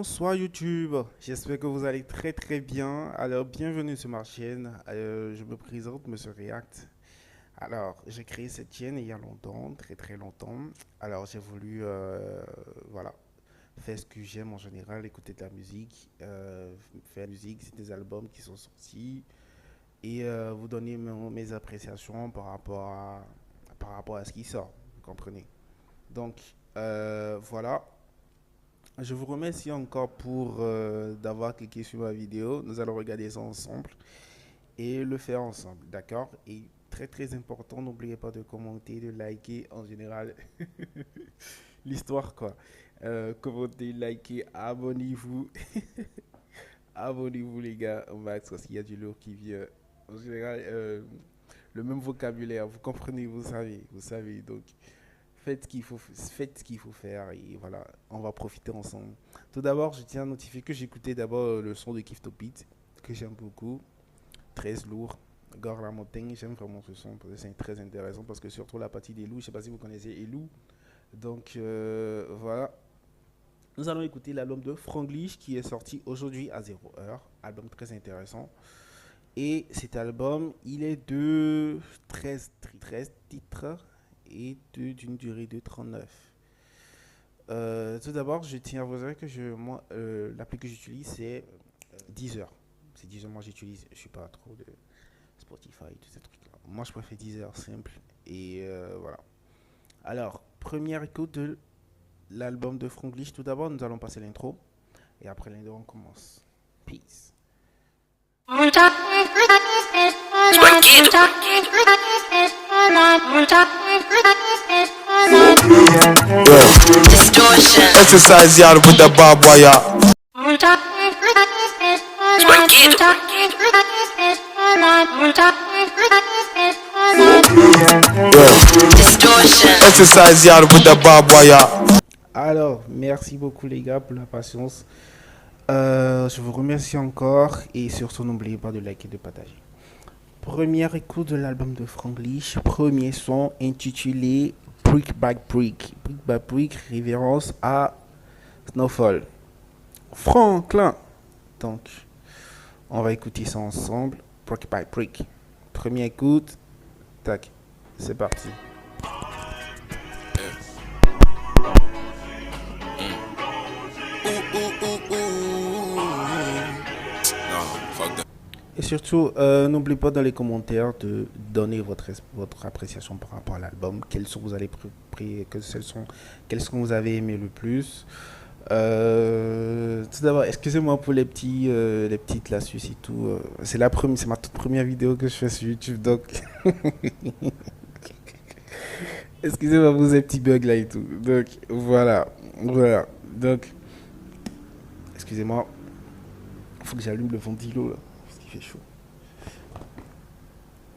Bonsoir YouTube, j'espère que vous allez très très bien. Alors bienvenue sur ma chaîne. Je me présente, Monsieur React. Alors j'ai créé cette chaîne il y a longtemps, très très longtemps. Alors j'ai voulu voilà, faire ce que j'aime en général, écouter de la musique, faire de la musique, c'est des albums qui sont sortis et vous donner mes appréciations par rapport à ce qui sort, vous comprenez. Donc voilà. Je vous remercie encore pour d'avoir cliqué sur ma vidéo. Nous allons regarder ça ensemble et le faire ensemble, d'accord? Et très très important, n'oubliez pas de commenter, de liker en général l'histoire quoi. Commentez, likez, abonnez-vous, abonnez-vous les gars au max parce qu'il y a du lourd qui vient. En général, le même vocabulaire, vous comprenez, vous savez donc. Faites ce qu'il faut faire et voilà, on va profiter ensemble. Tout d'abord, je tiens à notifier que j'écoutais d'abord le son de Kif Topit, que j'aime beaucoup, très lourd. Gore la montagne, j'aime vraiment ce son, parce que c'est très intéressant, parce que surtout la partie des loups, je ne sais pas si vous connaissez Elou. Donc voilà, nous allons écouter l'album de Franglish qui est sorti aujourd'hui à 0h, album très intéressant. Et cet album, il est de 13 titres et d'une durée de 39. Tout d'abord, je tiens à vous dire que l'appli que j'utilise, c'est Deezer. C'est Deezer, moi j'utilise, je ne suis pas trop de Spotify, tous ces trucs-là. Moi je préfère Deezer simple. Et voilà. Alors, première écoute de l'album de Franglish. Tout d'abord, nous allons passer l'intro. Et après l'intro, on commence. Peace. Distortion. Exercise yard with the barbed wire. Distortion. Exercise yard with the barbed wire. Alors, merci beaucoup les gars pour la patience. Je vous remercie encore et surtout n'oubliez pas de liker et de partager. Première écoute de l'album de Franglish, premier son intitulé Brick by Brick. Brick by Brick, référence à Snowfall. Franklin. Donc, on va écouter ça ensemble. Brick by Brick. Première écoute. Tac. C'est parti. Et surtout, n'oubliez pas dans les commentaires de donner votre appréciation par rapport à l'album. Quels sont vous allez quels sont vous avez aimé le plus. Tout d'abord, excusez-moi pour les petites lasus et tout. C'est ma toute première vidéo que je fais sur YouTube, donc excusez-moi pour ces petits bugs là et tout. Donc voilà. Donc, excusez-moi, faut que j'allume le ventilo là. Fait chaud.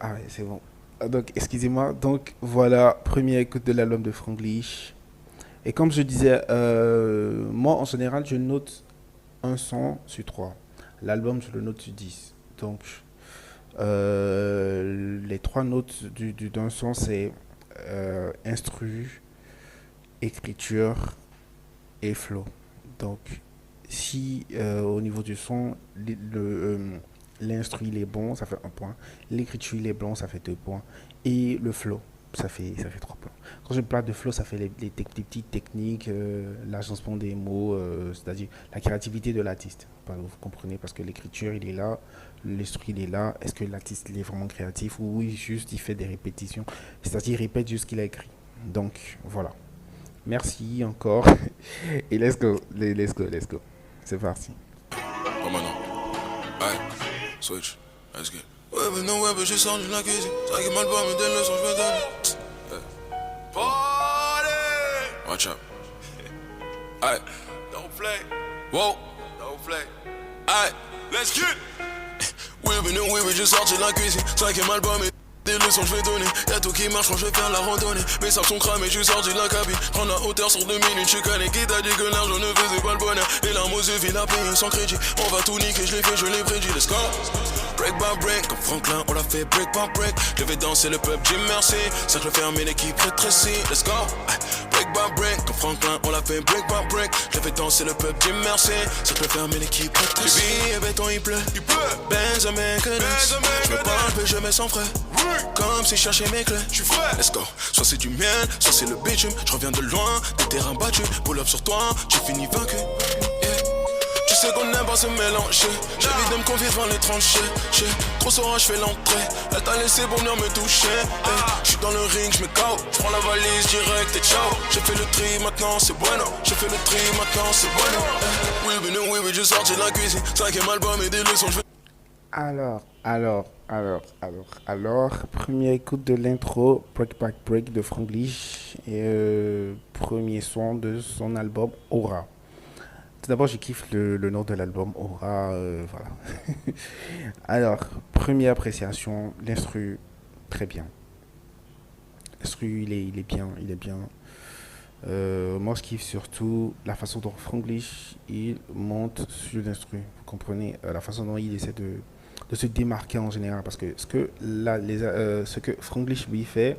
Ah ouais, c'est bon. Donc, excusez-moi. Donc, voilà, première écoute de l'album de Franglish. Et comme je disais, moi, en général, je note un son sur 3. L'album, je le note sur 10. Donc, les 3 notes d'un son, c'est instru, écriture et flow. Donc, si au niveau du son, l'instru il est bon, ça fait 1 point. L'écriture il est bon, ça fait 2 points. Et le flow, ça fait 3 points. Quand je parle de flow, ça fait les petites techniques, l'agencement des mots, c'est-à-dire la créativité de l'artiste. Vous comprenez, parce que l'écriture il est là, l'instru il est là. Est-ce que l'artiste il est vraiment créatif ou juste il fait des répétitions, c'est-à-dire il répète juste ce qu'il a écrit. Donc voilà. Merci encore. Et let's go. C'est parti. Pas maintenant. Aïe, switch, let's get. Ouais, mais non, ouais, mais j'ai sorti de la cuisine. Ça qui mal pas, mais des leçons, je vais donner. Party! Watch out. Aïe. Don't play. Wow. Don't play. Aïe, let's get. Ouais, mais non, ouais, mais j'ai sorti de la cuisine. Ça qui mal pas, mais des leçons, je vais donner. Y'a tout qui marche quand je vais faire la randonnée. Mes sables sont cramés, je suis sorti de la cabine. Prendre la hauteur sur 2 minutes, je connais. Qui t'a dit que l'argent ne faisait pas le bonheur? Les larmes aux yeux, il a payé sans crédit. On va tout niquer, je l'ai fait, je l'ai prédit. Let's go. Break by break, comme Franklin, on l'a fait break by break. Je vais danser le peuple, Jim Mercy. Cercle fermé, l'équipe rétrécie. Let's go. Break by break. Comme Franklin, on l'a fait break by break. J'ai fait danser le peuple, Jim merci. Cercle fermé, l'équipe prête. Billets, béton, il pleut. Benjamin, que je me parle, mais je mets sans frais. Comme si je cherchais mes clés. Je suis frais. Let's go. Soit c'est du miel, soit c'est le bitume. Je reviens de loin, des terrains battus. Pull up sur toi, j'ai fini vaincu. Yeah. Tu sais qu'on n'aime pas se mélanger. J'ai envie de me confier devant les tranchées. Trop saura, je fais l'entrée. Elle t'a laissé pour venir me toucher. Je suis dans le ring, je me cao. Je prends la valise direct et ciao. J'ai fait le tri, maintenant c'est bueno. J'ai fait le tri, maintenant c'est bueno. Oui, j'ai sorti de la cuisine. 5e album et des leçons. Alors, première écoute de l'intro, Break Back Break de Franglish, et premier son de son album Aura. Tout d'abord, je kiffe le nom de l'album Aura, voilà. Alors, première appréciation, l'instru, très bien. L'instru, il est bien. Moi, je kiffe surtout la façon dont Franglish, il monte sur l'instru. Vous comprenez, la façon dont il essaie de se démarquer en général, parce que ce que Franglish lui fait,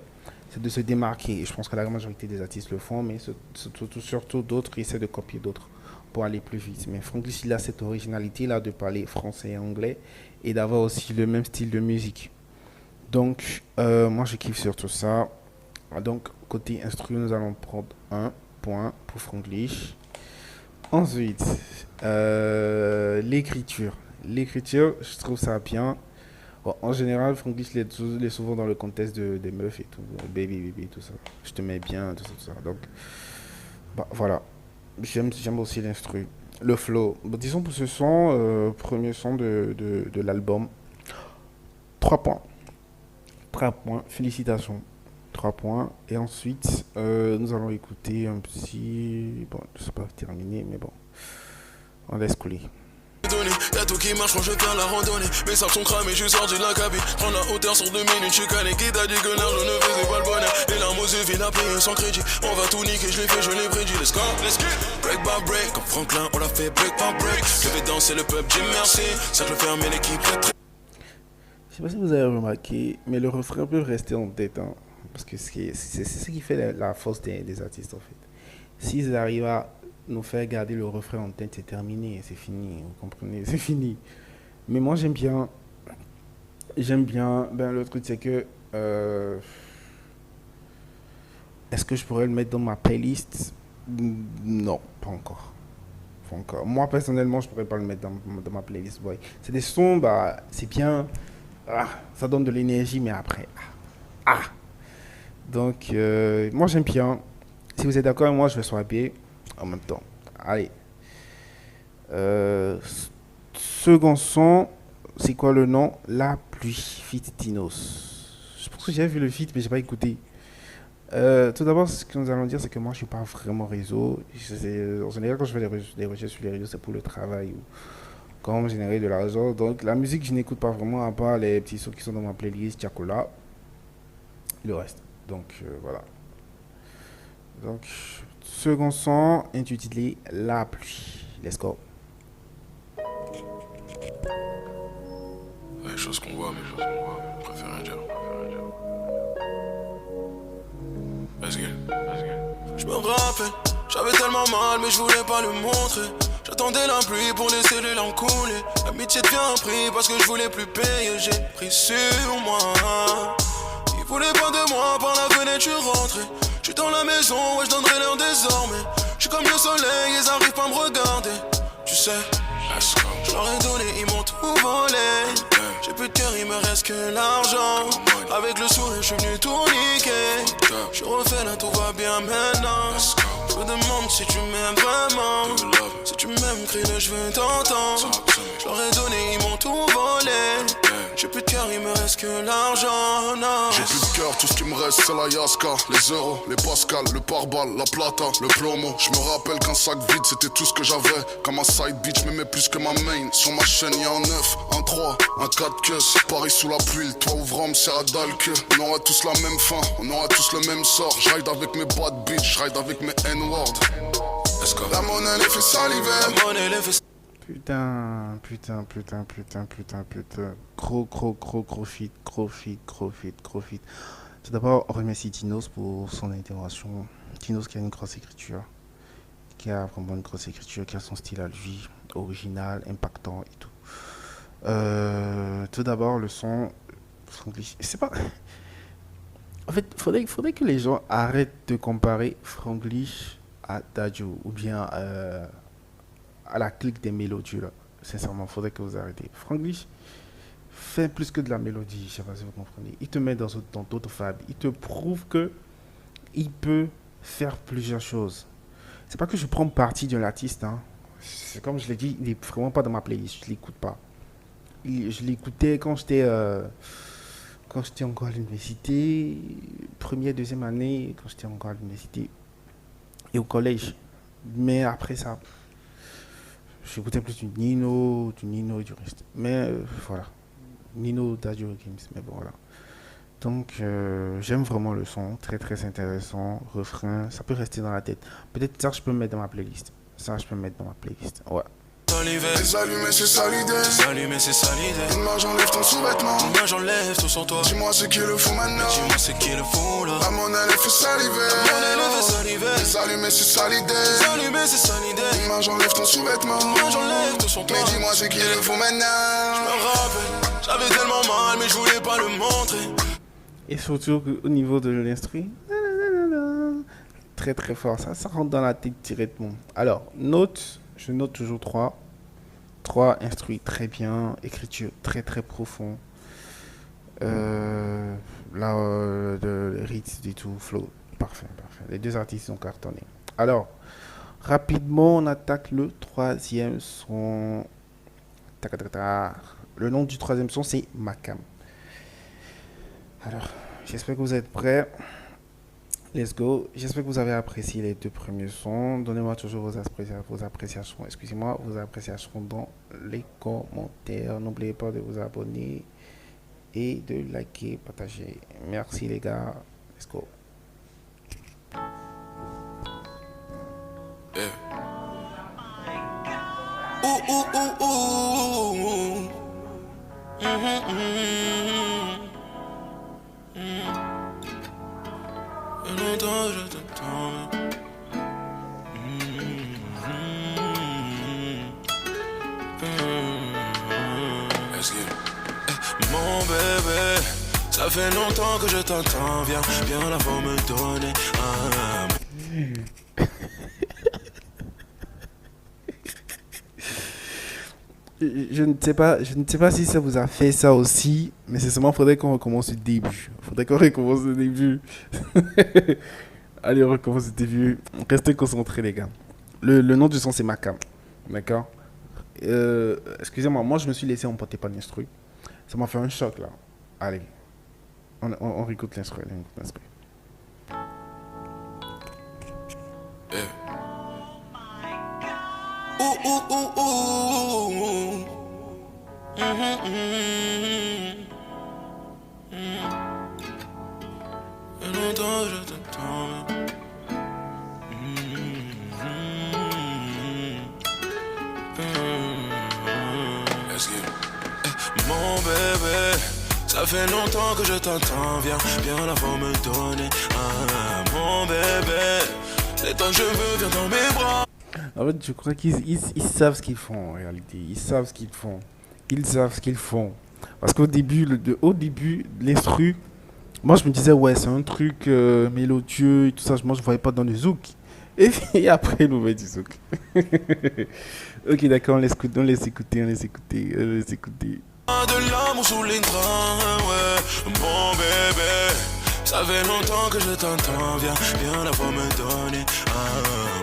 c'est de se démarquer, et je pense que la majorité des artistes le font, mais surtout d'autres essaient de copier d'autres pour aller plus vite. Mais Franglish, il a cette originalité là de parler français et anglais et d'avoir aussi le même style de musique. Donc moi je kiffe surtout ça. Donc côté instru, nous allons prendre un point pour Franglish. Ensuite l'écriture, je trouve ça bien. Bon, en général, Franglish est souvent dans le contexte des meufs et tout, baby, tout ça. Je te mets bien, tout ça. Donc, bah, voilà. J'aime aussi l'instru. Le flow. Bon, disons pour ce son, premier son de l'album, 3 points. 3 points. Félicitations. 3 points. Et ensuite, nous allons écouter un petit... Bon, je ne sais pas terminer, mais bon. On laisse couler. Y'a tout qui marche quand je vais faire la randonnée. Mes sables sont cramés, je suis sorti de la cabine. Prends la hauteur sur 2 minutes, je suis calé. Qui t'a dit que l'argent ne faisait pas le bonheur? Les larmes aux yeux, la payer sans crédit. On va tout niquer, je l'ai fait, je l'ai prédit. Let's go, let's get break by break. Comme Franklin, on l'a fait break by break. Je vais danser le peuple, Jim merci. Cercle fermé, l'équipe prête. Je sais pas si vous avez remarqué, mais le refrain peut rester en tête, hein, parce que c'est ce qui fait la force des artistes en fait. S'ils arrivent à nous faire garder le refrain en tête, c'est terminé, c'est fini, vous comprenez, c'est fini. Mais moi j'aime bien, ben le truc c'est que, est-ce que je pourrais le mettre dans ma playlist? Non, pas encore. Moi personnellement je pourrais pas le mettre dans ma playlist, boy. C'est des sons, bah c'est bien, ça donne de l'énergie, mais après, donc moi j'aime bien. Si vous êtes d'accord avec moi, je vais swiper en même temps. Allez. Second son, c'est quoi le nom? La pluie, feat Dinos. Je pense que j'ai vu le feat, mais j'ai pas écouté. Tout d'abord, ce que nous allons dire, c'est que moi, je suis pas vraiment réseau. En général, quand je fais des recherches sur les réseaux, c'est pour le travail ou comment générer de l'argent. Donc, la musique, je n'écoute pas vraiment, à part les petits sons qui sont dans ma playlist, Tiakola. Le reste. Donc, voilà. Donc, second son, intitulé La pluie. Let's go. Ouais, chose qu'on voit, mais je préfère rien dire. Let's get. Je me rappelle, j'avais tellement mal, mais je voulais pas le montrer. J'attendais la pluie pour laisser les larmes couler. L'amitié devient un prix parce que je voulais plus payer. J'ai pris sur moi. Ils voulaient pas de moi, par la fenêtre je suis rentré. Je suis dans la maison, ouais je donnerai l'heure désormais. Je suis comme le soleil, ils arrivent pas à me regarder. Tu sais, je leur ai donné, ils m'ont tout volé. J'ai plus de cœur, il me reste que l'argent. Avec le sourire, je suis venu tout niquer. Je refais là, tout va bien maintenant. Je me demande si tu m'aimes vraiment. Si tu m'aimes, crie-le, je veux t'entendre. Je leur ai donné, ils m'ont tout volé. J'ai plus de cœur, il me reste que l'argent. J'ai plus de cœur, tout ce qui me reste c'est la Yaska. Les euros, les Pascal, le pare-balles, la plata, le plomo. Je me rappelle qu'un sac vide c'était tout ce que j'avais. Comme un side beat, je m'aimais plus que ma main. Sur ma chaîne y'a un 9, un 3, un 4 queues. Paris sous la pluie, le toit ouvrant me sert à dalle que. On aura tous la même fin, on aura tous le même sort. Je ride avec mes bad bitch, je ride avec mes N-words. La monnaie les fait saliver. La monnaie les fait Putain. Gros feat. Tout d'abord, on remercie Dinos pour son intervention. Tinos qui a une grosse écriture, qui a vraiment une grosse écriture, qui a son style à lui, original, impactant et tout. Tout d'abord, le son Franglish. C'est pas. En fait, faudrait que les gens arrêtent de comparer Franglish à Dadju ou bien à la clique des mélodies là. Sincèrement, faudrait que vous arrêtez. Franglish fait plus que de la mélodie, je sais pas si vous comprenez. Il te met dans d'autres fables. Il te prouve que il peut faire plusieurs choses. C'est pas que je prends parti de l'artiste, hein. C'est comme je l'ai dit, il est vraiment pas dans ma playlist. Je l'écoute pas. Je l'écoutais quand j'étais encore à l'université, première, deuxième année, quand j'étais encore à l'université et au collège. Mais après ça, j'écoutais plus du Nino et du reste. Mais voilà, Nino, Dadju Games, mais bon voilà. Donc j'aime vraiment le son, très très intéressant, refrain, ça peut rester dans la tête. Peut-être ça je peux me mettre dans ma playlist. Ouais. Les allumés, c'est ça l'idée. S'allumer, c'est ça l'idée. Dis-moi, j'enlève ton sous-vêtement. Moi j'enlève tout sur toi. Dis-moi ce qu'il le faut maintenant. Dis-moi c'est qui le fou là. À mon elle fait saliver. Mon elle fait saliver. Les allumés, c'est ça l'idée. S'allumer, c'est ça l'idée. Dis-moi, j'enlève ton sous-vêtement. Moi j'enlève tout sur toi. Mais dis-moi ce qu'il le faut maintenant. Je me rappelle, j'avais tellement mal mais je voulais pas le montrer. Et surtout au niveau de l'instru, très très fort, ça rentre dans la tête directement. Alors, je note toujours 3 instruits très bien, écriture très très profond. Le rythme du tout, flow, parfait. Les deux artistes ont cartonné. Alors, rapidement, on attaque le troisième son. Le nom du troisième son, c'est Makam. Alors, j'espère que vous êtes prêts. Let's go. J'espère que vous avez apprécié les 2 premiers sons. Donnez-moi toujours vos appréciations. Excusez-moi, vos appréciations dans les commentaires. N'oubliez pas de vous abonner et de liker, partager. Merci les gars. Let's go. Yeah. Ooh, ooh, ooh, ooh. Je t'attends. Let's get it. Mon bébé, ça fait longtemps que je t'entends. Viens avant me donner un. Je ne sais pas si ça vous a fait ça aussi, mais c'est seulement faudrait qu'on recommence du début. Allez, on recommence du début. Restez concentrés, les gars. Le nom du son, c'est Makam. D'accord. Excusez-moi, moi je me suis laissé emporter par l'instru. Ça m'a fait un choc là. Allez, on réécoute l'instru. Ooh, ooh, ooh, ooh. Longtemps je t'attends. Let's get it. Mon bébé, ça fait longtemps que je t'entends. Viens avant me donner un. Mon bébé, c'est toi que je veux, viens dans mes bras. En fait, je crois qu'ils savent ce qu'ils font en réalité. Ils savent ce qu'ils font. Parce qu'au début, l'instru, moi je me disais, ouais, c'est un truc mélodieux et tout ça. Moi je voyais pas dans le zouk. Et après, il nous met du zouk. Ok, d'accord, on laisse écouter. De l'amour sous les draps, ouais, mon bébé. Ça fait longtemps que je t'entends, viens là pour me donner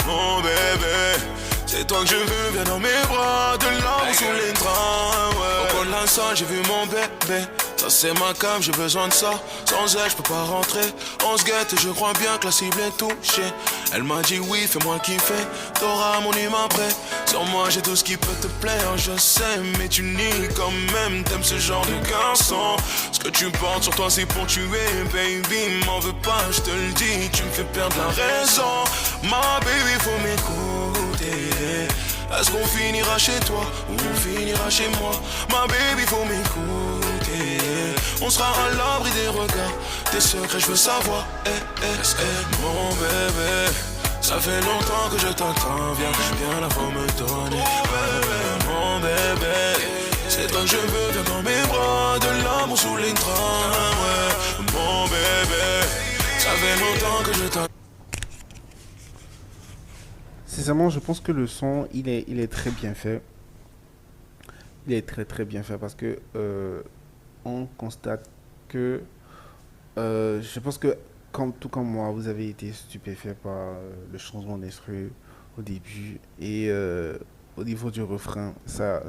mon bébé. C'est toi que je veux, viens dans mes bras. De l'amour sous les draps, ouais. Au coin de la salle, j'ai vu mon bébé. Ça c'est ma cam, j'ai besoin de ça. Sans elle, je peux pas rentrer. On se guette et je crois bien que la cible est touchée. Elle m'a dit oui, fais-moi kiffer. T'auras mon humain prêt. Sur moi, j'ai tout ce qui peut te plaire. Je sais, mais tu nies quand même. T'aimes ce genre de garçon. Ce que tu portes sur toi, c'est pour tuer. Baby, m'en veux pas, je te le dis. Tu me fais perdre la raison. Ma baby, faut m'écouter. Est-ce qu'on finira chez toi ou on finira chez moi? Ma baby, faut m'écouter. On sera à l'abri des regards, tes secrets je veux savoir. Mon bébé, ça fait longtemps que je t'entends. Viens la faut me donner. Mon bébé, c'est toi que je veux, viens dans mes bras. De l'amour sous les draps. Mon bébé, ça fait longtemps que je t'entends. Sincèrement, je pense que le son, il est très bien fait. Il est très très bien fait parce que on constate que je pense que tout comme moi, vous avez été stupéfait par le changement d'instru au début et au niveau du refrain, ça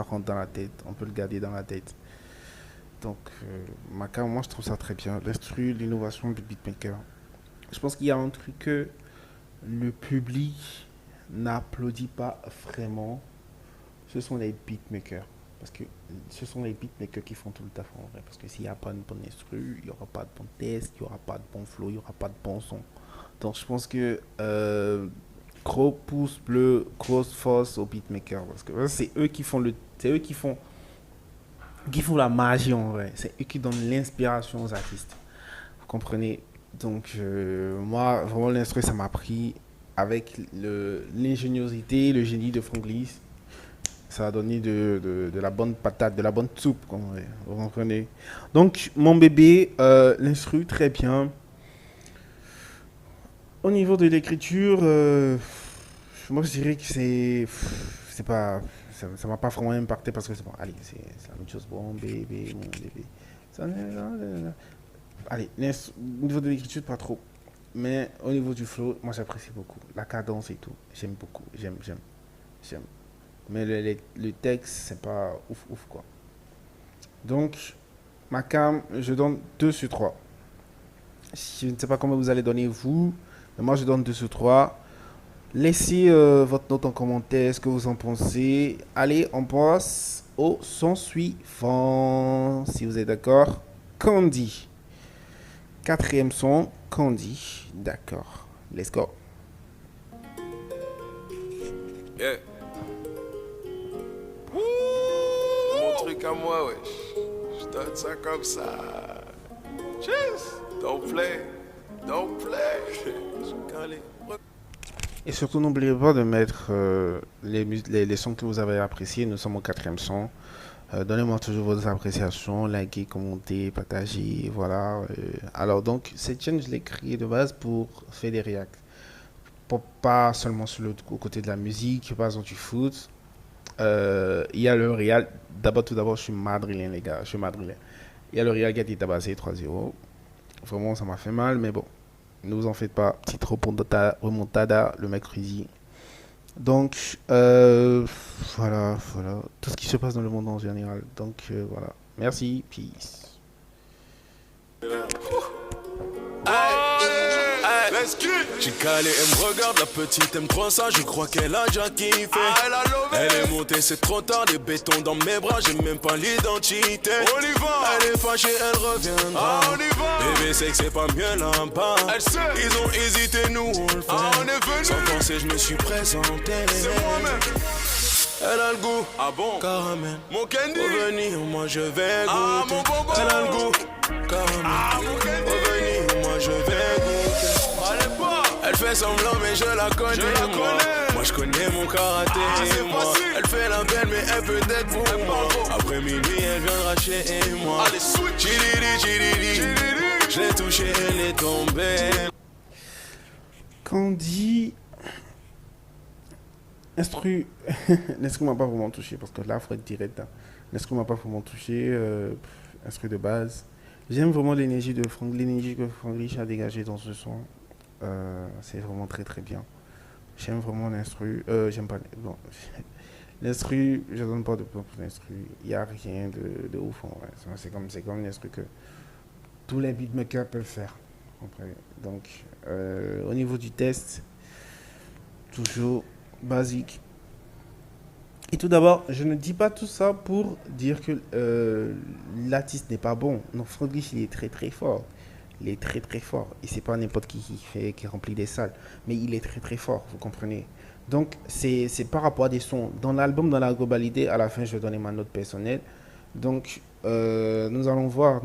rentre dans la tête. On peut le garder dans la tête. Donc, moi, je trouve ça très bien. L'instru, l'innovation du beatmaker. Je pense qu'il y a un truc que le public n'applaudit pas vraiment. Ce sont les beatmakers. Parce que ce sont les beatmakers qui font tout le taf en vrai. Parce que s'il n'y a pas de bon instru, il n'y aura pas de bon test, il n'y aura pas de bon flow, il n'y aura pas de bon son. Donc je pense que gros pouce bleu, grosse force aux beatmakers. Parce que c'est eux qui font la magie en vrai. C'est eux qui donnent l'inspiration aux artistes. Vous comprenez? Donc moi, vraiment l'instru, ça m'a pris avec l'ingéniosité, le génie de Franglis. Ça a donné de la bonne patate, de la bonne soupe, vous comprenez. Donc, mon bébé, l'instru, très bien. Au niveau de l'écriture, moi je dirais que c'est pas, ça m'a pas vraiment impacté parce que c'est bon, allez, c'est la même chose, bon bébé, mon bébé. Allez, au niveau de l'écriture, pas trop. Mais au niveau du flow, moi j'apprécie beaucoup. La cadence et tout, j'aime beaucoup, j'aime. Mais le texte, c'est pas ouf quoi. Donc, ma cam, je donne 2 sur 3. Je ne sais pas comment vous allez donner vous, mais moi je donne 2 sur 3. Laissez votre note en commentaire, ce que vous en pensez. Allez, on passe au son suivant. Si vous êtes d'accord, Candy. 4e son, Candy. D'accord, let's go. Yeah. Mon truc à moi, ouais. Je donne ça comme ça. Cheers. Don't play. Et surtout, n'oubliez pas de mettre les sons que vous avez appréciés. Nous sommes au 4e son. Donnez-moi toujours vos appréciations, likez, commentez, partagez, voilà. Alors donc, cette chaîne, je l'ai créée de base pour faire des reacts. Pas seulement sur le côté de la musique, pas sur du foot. Il y a le Real. Tout d'abord, je suis madrilène, les gars. Il y a le Real qui a été tabassé 3-0. Vraiment, ça m'a fait mal, mais bon. Ne vous en faites pas. Petite remontada le mercredi. Donc, voilà. Tout ce qui se passe dans le monde en général. Donc, voilà. Merci. Peace. J'ai calé, elle me regarde, la petite aime trop ça, je crois qu'elle a déjà kiffé. Elle est montée, c'est trop tard, des bétons dans mes bras, j'ai même pas l'identité. On y va. Elle est fâchée, elle reviendra. On y va. Bébé, c'est que c'est pas mieux là-bas. Ils ont hésité, nous on le fait. On est venu. Sans penser, je me suis présenté. C'est moi-même. Elle a le goût, ah bon, caramel. Mon candy, revenir, moi je vais goûter. Mon bonbon. Elle a le goût, caramel. Mon candy, revenir, moi je vais goûter. Elle fait semblant mais je la connais, moi je connais mon karaté, moi. Elle fait la belle mais elle peut être pour moi. Après minuit elle viendra chez moi. Chiriri, je l'ai touché, elle est tombée. Candy. L'instru m'a pas vraiment touché parce que là, il faut être direct. L'instru m'a pas vraiment touché. Instru de base. J'aime vraiment l'énergie que Franglish a dégagée dans ce son. C'est vraiment très très bien. J'aime vraiment l'instru. J'aime pas. Bon. L'instru, je donne pas de point pour l'instru. Il n'y a rien de ouf en vrai. C'est comme l'instru que tous les beatmakers peuvent faire. Donc, au niveau du test, toujours basique. Et tout d'abord, je ne dis pas tout ça pour dire que l'artiste n'est pas bon. Non, Franglish, il est très très fort. Il est très très fort. Et c'est pas n'importe qui remplit des salles. Mais il est très très fort, vous comprenez. Donc, c'est par rapport à des sons. Dans l'album, dans la globalité, à la fin, je vais donner ma note personnelle. Donc, nous allons voir.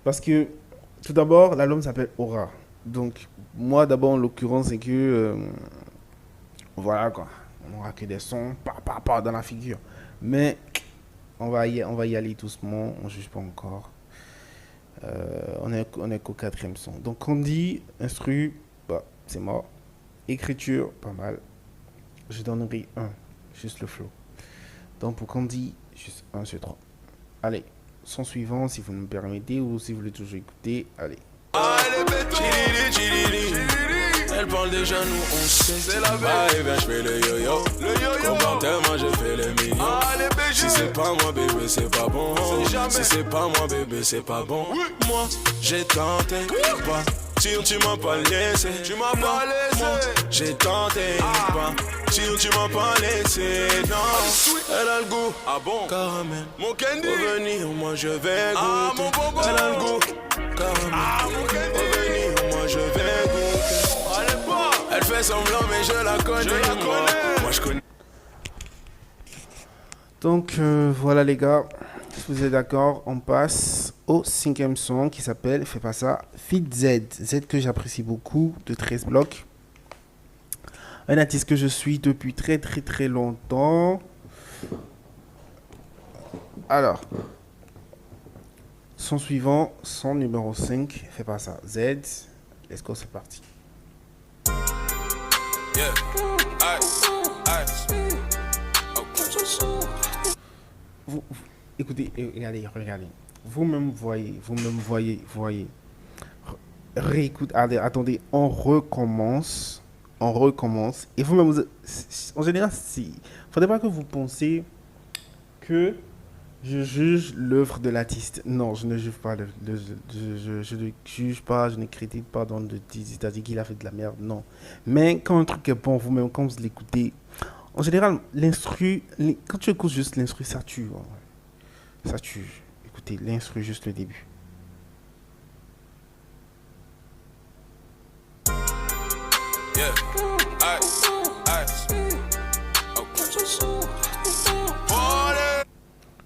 Parce que, tout d'abord, l'album s'appelle Aura. Donc, moi, d'abord, en l'occurrence, c'est que, voilà, quoi. On aura que des sons, pas dans la figure. Mais, on va y aller doucement, on ne juge pas encore. On est qu'au 4e son. Donc, on dit instru, bah, c'est mort. Écriture, pas mal. Je donnerai 1, juste le flow. Donc, pour qu'on dit, juste 1 sur 3. Allez, son suivant, si vous me permettez, ou si vous voulez toujours écouter, allez. Elle parle déjà, nous on sait. C'est la belle. Ah, et bien je fais le yo-yo. Comportement, je fais le million. Si c'est pas moi, bébé, c'est pas bon. Si c'est pas moi, bébé, c'est pas bon. Moi, j'ai tenté. Tu m'as pas laissé. Moi, j'ai tenté. Tu m'as pas laissé. Non, elle a le goût. Ah bon? Caramel. Mon candy. Revenir, moi je vais goûter. Elle a le goût. Caramel. Revenir, moi je vais goûter. Elle fait semblant mais je la connais. Moi je connais. Donc voilà les gars, si vous êtes d'accord, on passe au 5e son qui s'appelle Fais pas ça, Feat Z. Z que j'apprécie beaucoup, de 13 blocs. Un artiste que je suis depuis très longtemps. Alors, son suivant, son numéro 5, Fais pas ça, Z. Let's go, c'est parti. Yeah. Vous, écoutez, regardez. Vous-même voyez. Réécoute, attendez, on recommence. Et vous-même, en général, faudrait pas que vous pensiez que je juge l'œuvre de l'artiste. Non, je ne juge pas. Je ne juge pas, je ne critique pas dans le c'est-à-dire qu'il a fait de la merde. Non. Mais quand un truc est bon, vous-même, quand vous l'écoutez, en général, quand tu écoutes juste l'instru, ça tue. Ouais. Ça tue. Écoutez, l'instru, juste le début. Yeah.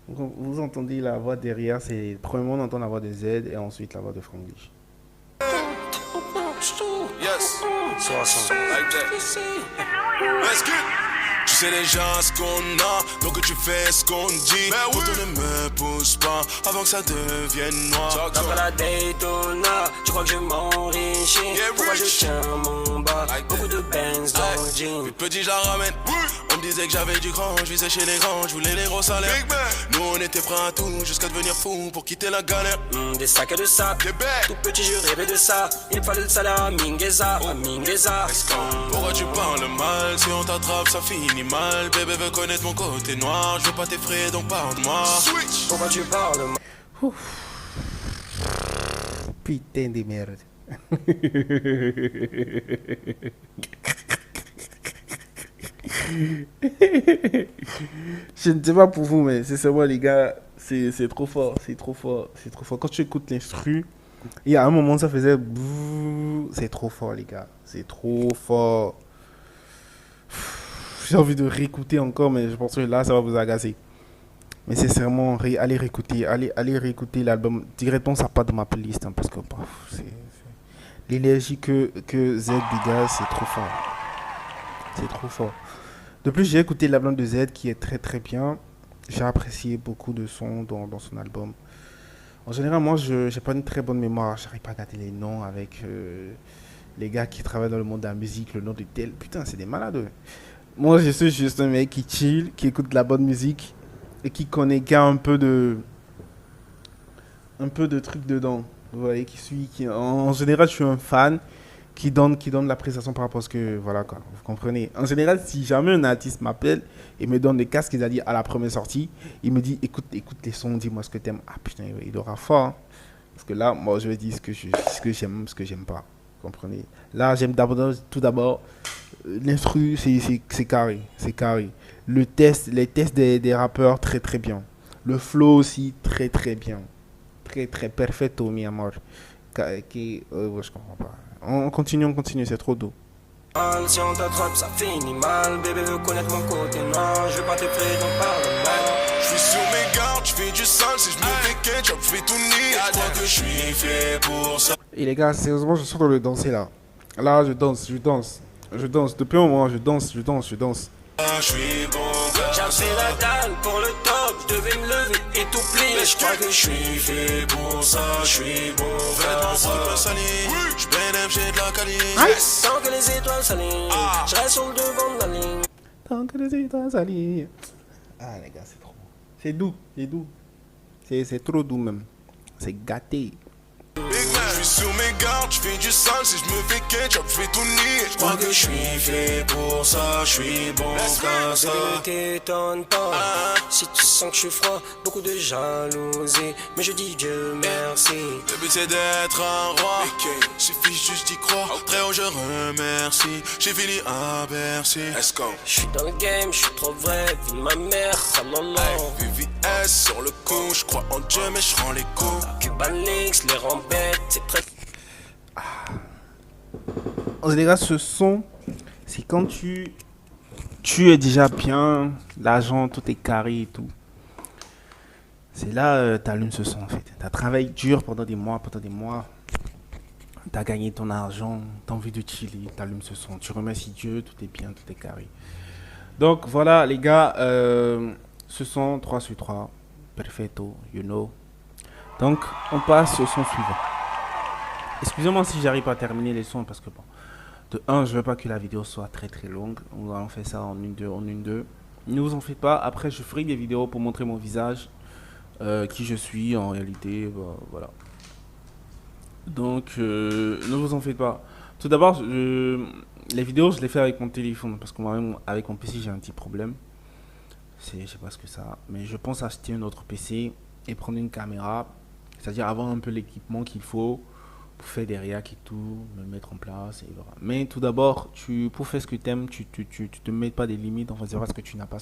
Donc, vous entendez la voix derrière, c'est premièrement on entend la voix de Z et ensuite la voix de Franglish. Yes. Like that. Let's get. Tu sais déjà ce qu'on a, donc tu fais ce qu'on dit. Quand on ne me pousse pas, avant que ça devienne noir. D'après la Daytona, tu crois que je m'enrichis. Pourquoi je tiens mon bas, beaucoup de Benz dans le jean. Puis petit je la ramène. On me disait que j'avais du grand, je visais chez les grands, je voulais les gros salaires. Nous on était prêts à tout, jusqu'à devenir fou pour quitter la galère. Des sacs et de sacs, tout petit je rêvais de ça. Il me fallait le salaire à Mingueza, Pourquoi tu parles mal, si on t'attrape ça finit mal. Bébé veut connaître mon côté noir, je veux pas t'effrayer donc parle-moi. Pourquoi tu parles mal? Putain de merde. Je ne sais pas pour vous, mais c'est seulement les gars, c'est trop fort. Quand tu écoutes l'instru, il y a un moment ça faisait bouh, c'est trop fort les gars, c'est trop fort. J'ai envie de réécouter encore, mais je pense que là ça va vous agacer. Mais c'est vraiment allez réécouter l'album directement, ça part de ma playlist hein, parce que l'énergie que Z dégage, c'est trop fort. De plus, j'ai écouté l'album de Z qui est très bien. J'ai apprécié beaucoup de sons dans son album. En général, moi, je n'ai pas une très bonne mémoire. Je n'arrive pas à garder les noms avec les gars qui travaillent dans le monde de la musique, le nom de tel. Putain, c'est des malades. Moi, je suis juste un mec qui chill, qui écoute de la bonne musique et qui connaît un peu de trucs dedans. Vous voyez, en général, je suis un fan qui donne l'appréciation par rapport à ce que, voilà quoi, vous comprenez. En général, si jamais un artiste m'appelle et me donne des casques, il a dit à la première sortie, il me dit, écoute les sons, dis-moi ce que t'aimes. Ah putain, il aura fort. Hein. Parce que là, moi, je vais dire ce que j'aime, ce que j'aime pas. Vous comprenez. Là, j'aime tout d'abord, l'instru, c'est carré. Les tests des rappeurs, très bien. Le flow aussi, très bien. Très perfecto, mi amor. Je comprends pas. On continue, c'est trop doux. Si on t'attrape, ça finit mal. Bébé veut connaître mon côté noir. Je veux pas te prier, donc parle mal. Je suis sur mes gardes, je si je me fais ketchup, je vais tout nier. Je crois que je suis fait pour ça. Et les gars, sérieusement, je suis dans le danser là. Là, je danse. Depuis un moment, je danse. Je suis bon gars. J'avais la dalle pour le top, je devais me lever et tout plier. Je crois que je suis fait pour ça, je suis bon Vêtements gars. pour me salir. Je bénève, j'ai de la qualité. Tant que les étoiles s'alignent, je reste sur le devant de la ligne. Tant que les étoiles s'alignent. Ah les gars, c'est trop bon. C'est doux. C'est trop doux même. C'est gâté. Big man, je suis sur mes gardes, je fais du sale, si je me fais ketchup, je vais tout nier. Je crois que je suis fait pour ça, je suis bon qu'à ça. Bébé, ne t'étonne pas, si tu sens que je suis froid, beaucoup de jalousie, mais je dis Dieu merci. Le but c'est d'être un roi, suffit juste d'y croire. Très haut je remercie, j'ai fini à Bercy. Let's go. Je suis dans le game, je suis trop vrai, vie de ma mère, ça m'enlève. VVS sur le coup, je crois en Dieu mais je rends les coups. Cuban Links, les rend bêtes, c'est très... Les gars, ce son, c'est quand tu es déjà bien, l'argent, tout est carré et tout. C'est là t'allumes ce son en fait. T'as travaillé dur pendant des mois. T'as gagné ton argent, t'as envie de chiller, t'allumes ce son. Tu remercies Dieu, tout est bien, tout est carré. Donc voilà les gars, ce son 3 sur 3, perfetto, you know. Donc on passe au son suivant. Excusez-moi si j'arrive pas à terminer les sons parce que bon, de 1, je veux pas que la vidéo soit très très longue. On va en faire ça en une deux. Ne vous en faites pas. Après, je ferai des vidéos pour montrer mon visage, qui je suis en réalité. Voilà. Donc, ne vous en faites pas. Tout d'abord, les vidéos, je les fais avec mon téléphone parce qu'avec mon PC, j'ai un petit problème. Je sais pas ce que ça a, mais je pense acheter un autre PC et prendre une caméra, c'est-à-dire avoir un peu l'équipement qu'il faut pour faire des réacs et tout, me mettre en place, et voilà. Mais tout d'abord, pour faire ce que tu aimes, tu te mets pas des limites, enfin, c'est parce que tu n'as pas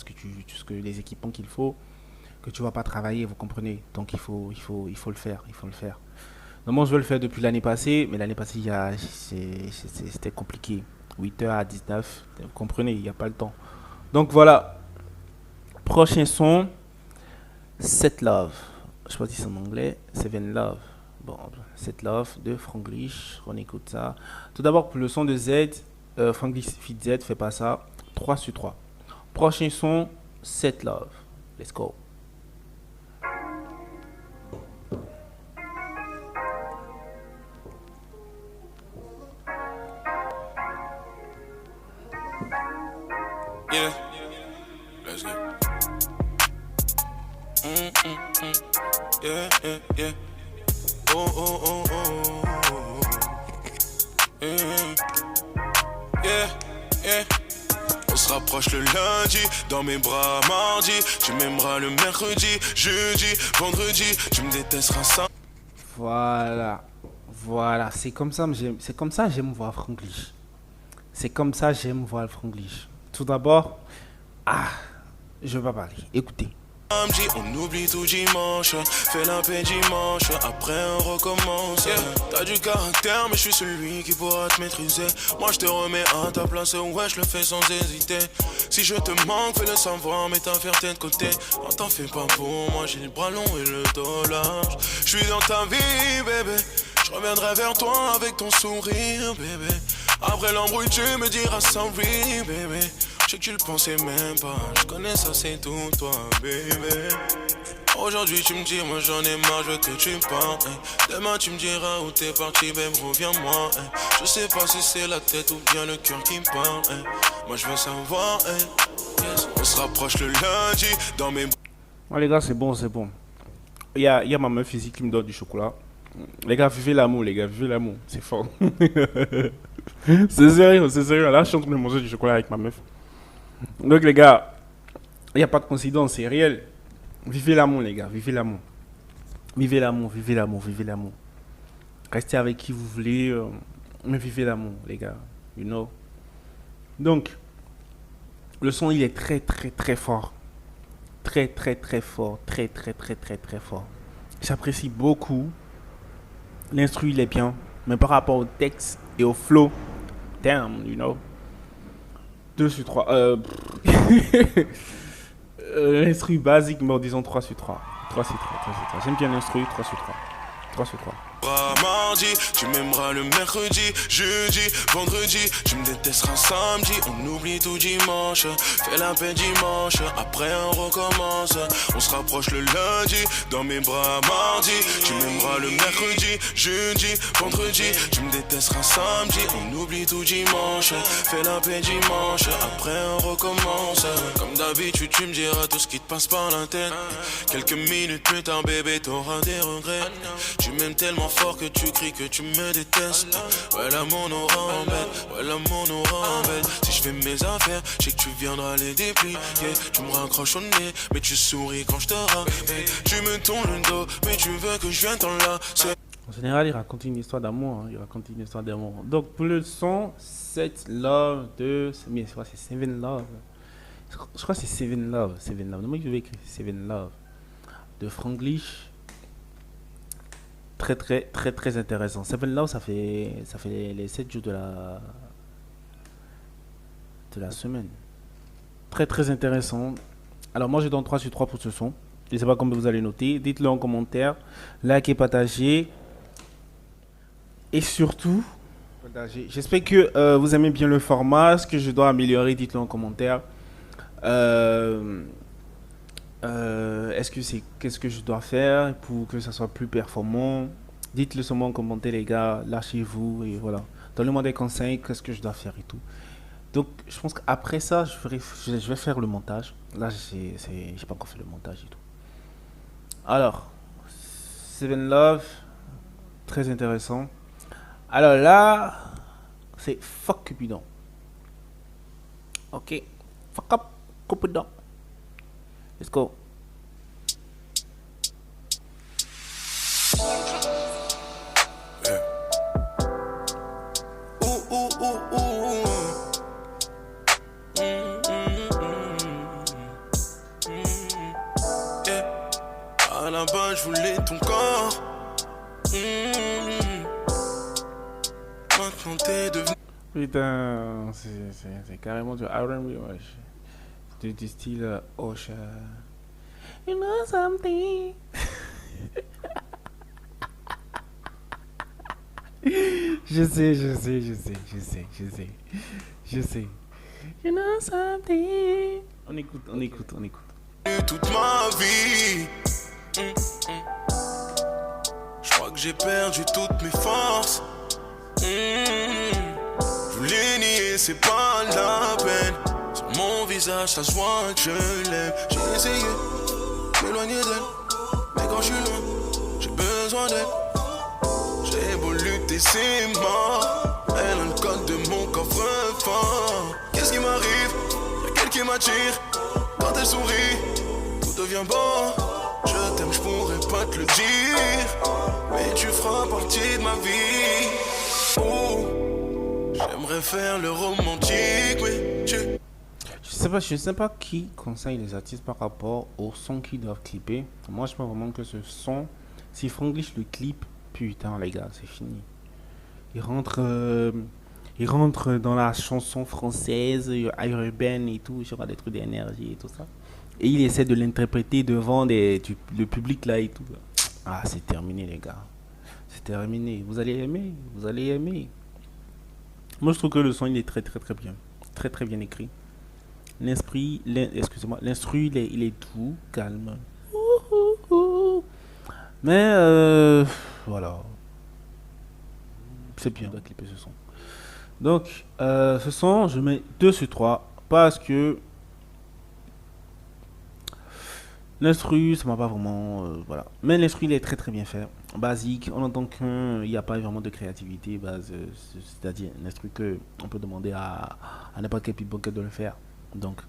les équipements qu'il faut, que tu vas pas travailler, vous comprenez. Donc il faut le faire, Normalement, je veux le faire depuis l'année passée, mais l'année passée, c'était compliqué. 8h à 19, vous comprenez, il n'y a pas le temps. Donc voilà, prochain son, Set Love. Je sais pas si c'est en anglais, Seven Love. Bon, Set Love de Franglish, on écoute ça. Tout d'abord, pour le son de Z, Franglish Fit Z fait pas ça. 3 sur 3. Prochain son, Set Love. Let's go. Yeah, let's go. Yeah. Oh. Yeah. On se rapproche le lundi, dans mes bras mardi. Tu m'aimeras le mercredi, jeudi, vendredi. Tu me détesteras ça. Voilà, c'est comme ça j'aime voir Franglish. Tout d'abord, je vais pas parler. Écoutez. Samedi, on oublie tout dimanche. Fais la paix dimanche, après on recommence. T'as du caractère, mais je suis celui qui pourra te maîtriser. Moi je te remets à ta place, ouais je le fais sans hésiter. Si je te manque, fais le savoir, mets ta fierté de côté. Oh, t'en fais pas pour moi, j'ai le bras long et le dos large. Je suis dans ta vie, bébé. Je reviendrai vers toi avec ton sourire, bébé. Après l'embrouille, tu me diras sorry, bébé. Je sais que tu le pensais même pas. Je connais ça, c'est tout toi, bébé. Aujourd'hui, tu me dis, moi j'en ai marre, je veux que tu partes. Demain, tu me diras où t'es parti, babe, reviens-moi. Je sais pas si c'est la tête ou bien le cœur qui me parle. Moi, je veux savoir. Yes. On se rapproche le lundi dans mes. Oh, les gars, c'est bon. Il y a ma meuf ici qui me donne du chocolat. Les gars, vivez l'amour, c'est fort. C'est sérieux. Là, je suis en train de manger du chocolat avec ma meuf. Donc, les gars, il n'y a pas de coïncidence, c'est réel. Vivez l'amour, les gars, vivez l'amour. Restez avec qui vous voulez, mais vivez l'amour, les gars, you know. Donc, le son, il est très fort. Très fort. J'apprécie beaucoup. L'instru, il est bien. Mais par rapport au texte et au flow, damn, you know. 2 sur 3. L'instru basique, mais disons 3 sur 3. 3 sur 3, 3 sur 3. J'aime bien l'instru, 3 sur 3. 3 sur 3. Mardi, tu m'aimeras le mercredi, jeudi, vendredi, tu me détesteras samedi, on oublie tout dimanche, fais la paix dimanche, après on recommence, on se rapproche le lundi, dans mes bras mardi, tu m'aimeras le mercredi, jeudi, vendredi, tu me détesteras samedi, on oublie tout dimanche, fais la paix dimanche, après on recommence, comme d'habitude tu me diras tout ce qui te passe par la tête, quelques minutes plus tard bébé t'auras des regrets, tu m'aimes tellement fort que tu cries que tu me détestes. Ouais, l'amour nous embête, ouais, l'amour nous embête. Si je fais mes affaires, je sais que tu viendras les déplier. Tu me raccroches au nez, mais tu souris quand je te rappelle. Tu me tournes le dos, mais tu veux que je vienne t'en là. En général, il raconte une histoire d'amour. Hein. Il raconte une histoire d'amour. Donc, pour le son, 7 Love de. Mais je crois que c'est Seven Love. Je crois que c'est Seven Love. Seven Love. Moi, je vais écrire Seven Love. De Franglish. Très, très, très, très intéressant. Seven Love, ça fait les 7 jours de la semaine. Très, très intéressant. Alors, moi, je donne 3 sur 3 pour ce son. Je ne sais pas comment vous allez noter. Dites-le en commentaire. Likez, partagez. Et surtout, partagez. J'espère que vous aimez bien le format. Ce que je dois améliorer, dites-le en commentaire. Qu'est-ce que je dois faire pour que ça soit plus performant? Dites-le seulement en commentaire, les gars. Lâchez-vous et voilà. Donnez-moi des conseils. Qu'est-ce que je dois faire et tout. Donc, je pense qu'après ça, je vais faire le montage. Là, j'ai pas encore fait le montage et tout. Alors, Seven Love, très intéressant. Alors là, c'est Fuck Cupidon. Ok, fuck up Cupidon. Let's go. À la base, je voulais ton corps. Maintenant, t'es devenu. Putain, c'est carrément du R&B, wesh. Du style Osha. You know something. Je sais. You know something. On écoute. Toute ma vie. Je crois que j'ai perdu toutes mes forces. Je voulais nier, c'est pas la peine. Sur mon visage, ça se voit que je l'aime. J'ai essayé de m'éloigner d'elle, mais quand je suis loin, j'ai besoin d'elle. J'ai beau lutter, c'est mort. Elle a le code de mon coffre-fort. Qu'est-ce qui m'arrive? Y'a qu'elle qui m'attire. Quand elle sourit, tout devient beau. Je t'aime, je pourrais pas te le dire, mais tu feras partie de ma vie. Oh, j'aimerais faire le romantique, mais tu... Je sais pas qui conseille les artistes par rapport au son qu'ils doivent clipper. Moi, je pense vraiment que ce son, si Franglish le clip, putain les gars, c'est fini. Il rentre dans la chanson française, urbaine et tout, je vois des trucs d'énergie et tout ça. Et il essaie de l'interpréter devant le public là et tout. Ah, c'est terminé les gars. C'est terminé. Vous allez aimer. Moi, je trouve que le son, il est très très très bien. Très très bien écrit. L'instru, il est doux, calme. Mais voilà. C'est bien de clipper ce son. Donc, ce son, je mets 2 sur 3 parce que l'instru, ça m'a pas vraiment... voilà. Mais l'instru, il est très très bien fait. Basique, on entend qu'il n'y a pas vraiment de créativité. C'est-à-dire l'instru qu'on peut demander à n'importe quel beatboxer de le faire. Donc,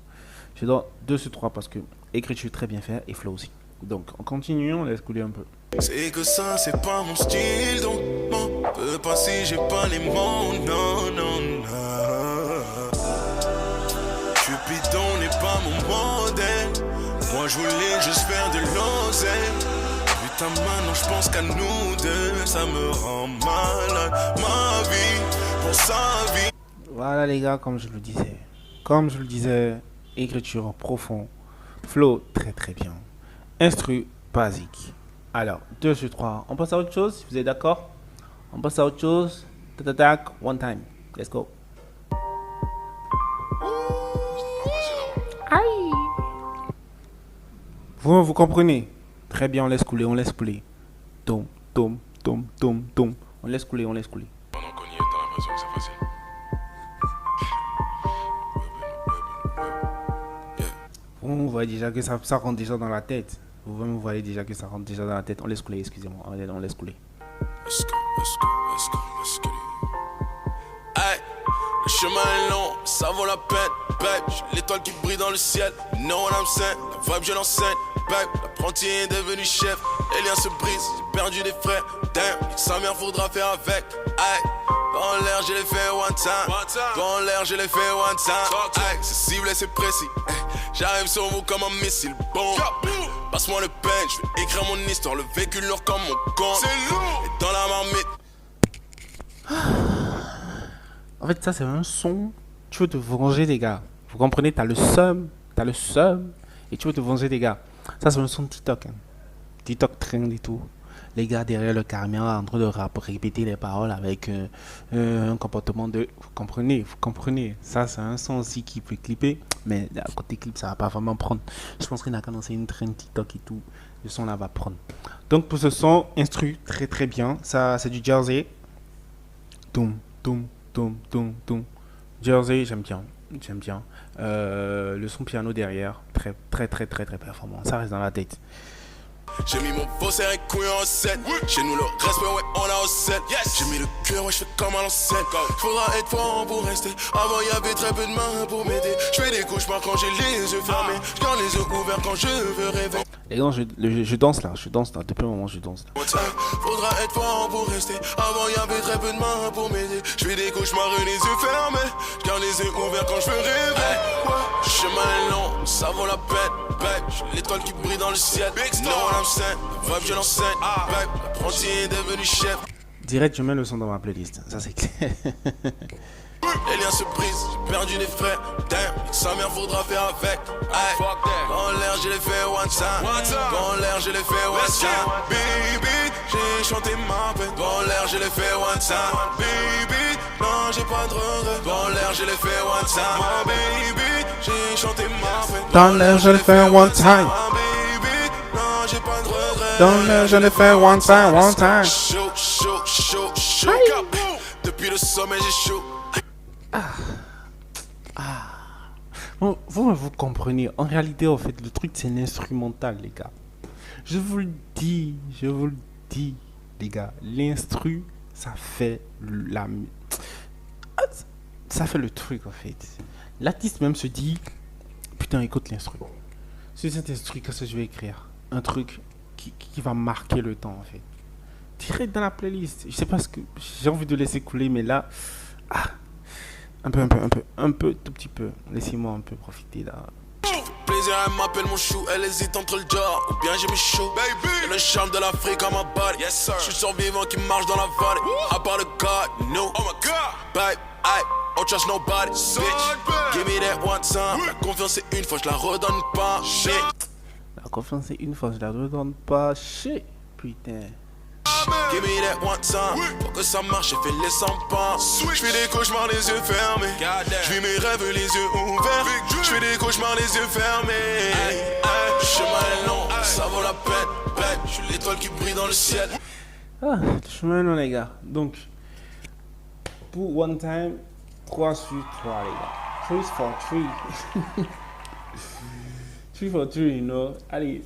je donne 2 sur 3 parce que écriture très bien fait et flow aussi. Donc, on continue, on laisse couler un peu. C'est que ça, c'est pas mon style, donc m'en veux pas si j'ai pas les mots, non. Cupidon n'est pas mon modèle. Moi je voulais juste faire de l'oseille. Putain maintenant je pense qu'à nous deux. Ça me rend malade. Ma vie pour sa vie. Voilà les gars, comme je le disais, écriture profond, flow très très bien, instru basique. Alors, 2 sur 3. On passe à autre chose, si vous êtes d'accord. On passe à autre chose. Tac, one time. Let's go. Aïe. Vous comprenez? Très bien, on laisse couler, on laisse couler. Tom. On laisse couler, on laisse couler. Pendant qu'on y est, t'as l'impression que c'est facile. Vous voyez déjà que ça rentre déjà dans la tête. Vous voyez déjà que ça rentre déjà dans la tête. On laisse couler, excusez-moi. On laisse couler. Let's go, let's go, let's go, let's get it. Hey, le chemin est long, ça vaut la peine, babe. J'ai l'étoile qui brille dans le ciel, you know what I'm saying. La vibe, je l'enseigne, babe. L'apprenti est devenu chef, les liens se brisent, j'ai perdu des frères. Damn, sa mère faudra faire avec. Hey, dans l'air, je l'ai fait one time. Dans l'air, je l'ai fait one time. Hey, c'est ciblé, c'est précis. Hey, j'arrive sur vous comme un missile, boom. Passe-moi le pen, je vais écrire mon histoire, le véhicule lourd comme mon compte. C'est lourd. Et dans la marmite. En fait, ça, c'est un son. Tu veux te venger, les gars. Vous comprenez? T'as le seum. Et tu veux te venger, les gars. Ça, c'est un son de TikTok. Hein. TikTok trend et tout. Les gars derrière le caméra en train de répéter les paroles avec un comportement de... Vous comprenez. Ça, c'est un son aussi qui peut clipper. Mais à côté clip, ça va pas vraiment prendre. Je pense qu'il a commencé une trend TikTok et tout. Le son là va prendre. Donc pour ce son, instru très très bien. Ça, c'est du Jersey. Toum. Jersey, j'aime bien. Le son piano derrière, très performant. Ça reste dans la tête. J'ai mis mon beau serré couille en 7. Chez nous le respect, ouais, on a au 7. J'ai mis le cœur, ouais, je fais comme à l'ancienne. Faudra être fort pour rester. Avant y'avait très peu de mains pour m'aider. Je fais des cauchemars quand j'ai les yeux fermés. Je garde les yeux ouverts quand je veux rêver. Les gars, je danse là. Depuis un moment, je danse là. Faudra être fort pour rester. Avant y'avait très peu de mains pour m'aider. Je fais des cauchemars et les yeux fermés. Je garde les yeux ouverts quand je veux rêver. Le chemin est long, ça vaut la peine, babe. J'ai l'étoile qui brille dans le ciel. No one I'm saying, vibe je l'enseigne, babe. L'apprenti est devenu chef. Direct, je mets le son dans ma playlist. Ça, c'est clair. Les liens se brisent, j'ai perdu des frères. Damn, sa mère faudra faire avec. Ay, dans l'air, je l'ai fait one time. Dans l'air, je l'ai fait one time. Baby, j'ai chanté ma peine. Dans l'air, je l'ai fait one time. Baby, non, j'ai pas de regret. Dans l'air, je l'ai fait one time. Baby, j'ai chanté ma peine. Dans l'air, je l'ai fait one time. Baby, non, j'ai pas de regret. Dans l'air, je l'ai fait one time. Chaud. Depuis le sommet, j'ai chaud. Bon, vous comprenez. En réalité, en fait, le truc, c'est l'instrumental, les gars. Je vous le dis, les gars. L'instru, ça fait ça fait le truc, en fait. L'artiste même se dit, putain, écoute l'instru. Sur cet instru, qu'est-ce que je vais écrire? Un truc qui va marquer le temps, en fait. Direct dans la playlist. Je sais pas ce que j'ai envie de laisser couler, mais là, un peu, tout petit peu. Laissez-moi un peu profiter là. Plaisir, elle m'appelle mon chou, elle hésite entre le jar ou bien j'ai mis chaud. Baby, et le charme de l'Afrique à ma body. Yes sir. Je suis survivant qui marche dans la vallée. À part le God, no. Oh my God. Babe, I don't trust nobody. Bitch, give me that one time. La confiance c'est une fois, je la redonne pas. Shit. La confiance c'est une fois, je la redonne pas. Shit, putain. Give me that one time. Pour que ça marche, j'ai fait les 100 pas. Je fais des cauchemars les yeux fermés. Je vis mes rêves les yeux ouverts. Je fais des cauchemars les yeux fermés. Le chemin est long, ça vaut la peine, babe. Je suis l'étoile qui brille dans le ciel. Le chemin est long, les gars. Donc, pour one time, 3 sur 3, les gars. 3 for 3. 3 for 3, you know. Allez,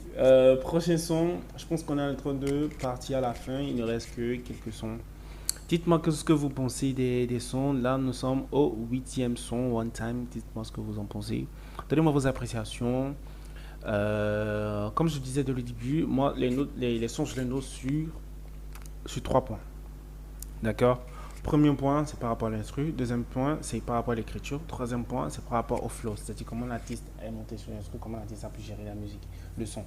prochain son. Je pense qu'on est en train de partir à la fin. Il ne reste que quelques sons. Dites-moi ce que vous pensez des sons. Là, nous sommes au 8e son, one time. Dites-moi ce que vous en pensez. Donnez-moi vos appréciations. Comme je disais dès le début, moi, les sons, je les note sur 3 points. D'accord? Premier point, c'est par rapport à l'instru. Deuxième point, c'est par rapport à l'écriture. Troisième point, c'est par rapport au flow. C'est-à-dire comment l'artiste est monté sur l'instru, comment l'artiste a pu gérer la musique, le son.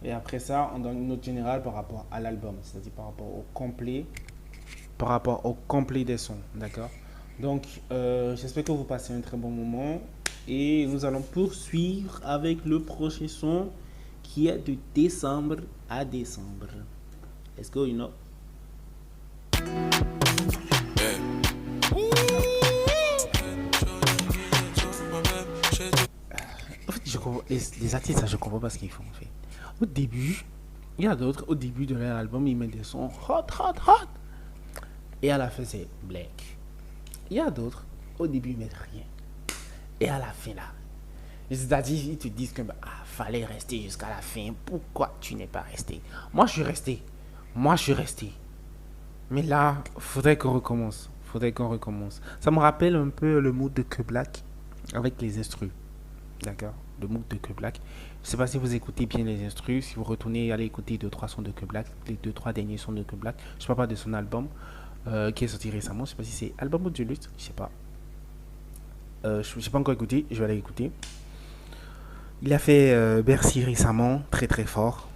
Et après ça, on donne une note générale par rapport à l'album. C'est-à-dire par rapport au complet des sons. D'accord? Donc, j'espère que vous passez un très bon moment. Et nous allons poursuivre avec le prochain son qui est de décembre à décembre. Let's go, you know. En fait, les artistes, ça, je comprends pas ce qu'ils font en fait. Au début, il y a d'autres, au début de leur album, ils mettent des sons hot, hot, hot. Et à la fin, c'est black. Il y a d'autres, au début, ils mettent rien. Et à la fin, là, c'est-à-dire, ils te disent que fallait rester jusqu'à la fin. Pourquoi tu n'es pas resté? Moi, je suis resté. Mais là, faudrait qu'on recommence. Ça me rappelle un peu le mood de Que Black avec les instrus. D'accord? Le mood de Que Black. Je sais pas si vous écoutez bien les instrus. Si vous retournez, allez écouter 2-3 sons de Que Black. Les 2-3 derniers sons de Que Black. Je parle pas de son album qui est sorti récemment. Je sais pas si c'est album ou du lutte. Je sais pas. Je n'ai pas encore écouté. Je vais aller écouter. Il a fait Bercy récemment. Très très fort.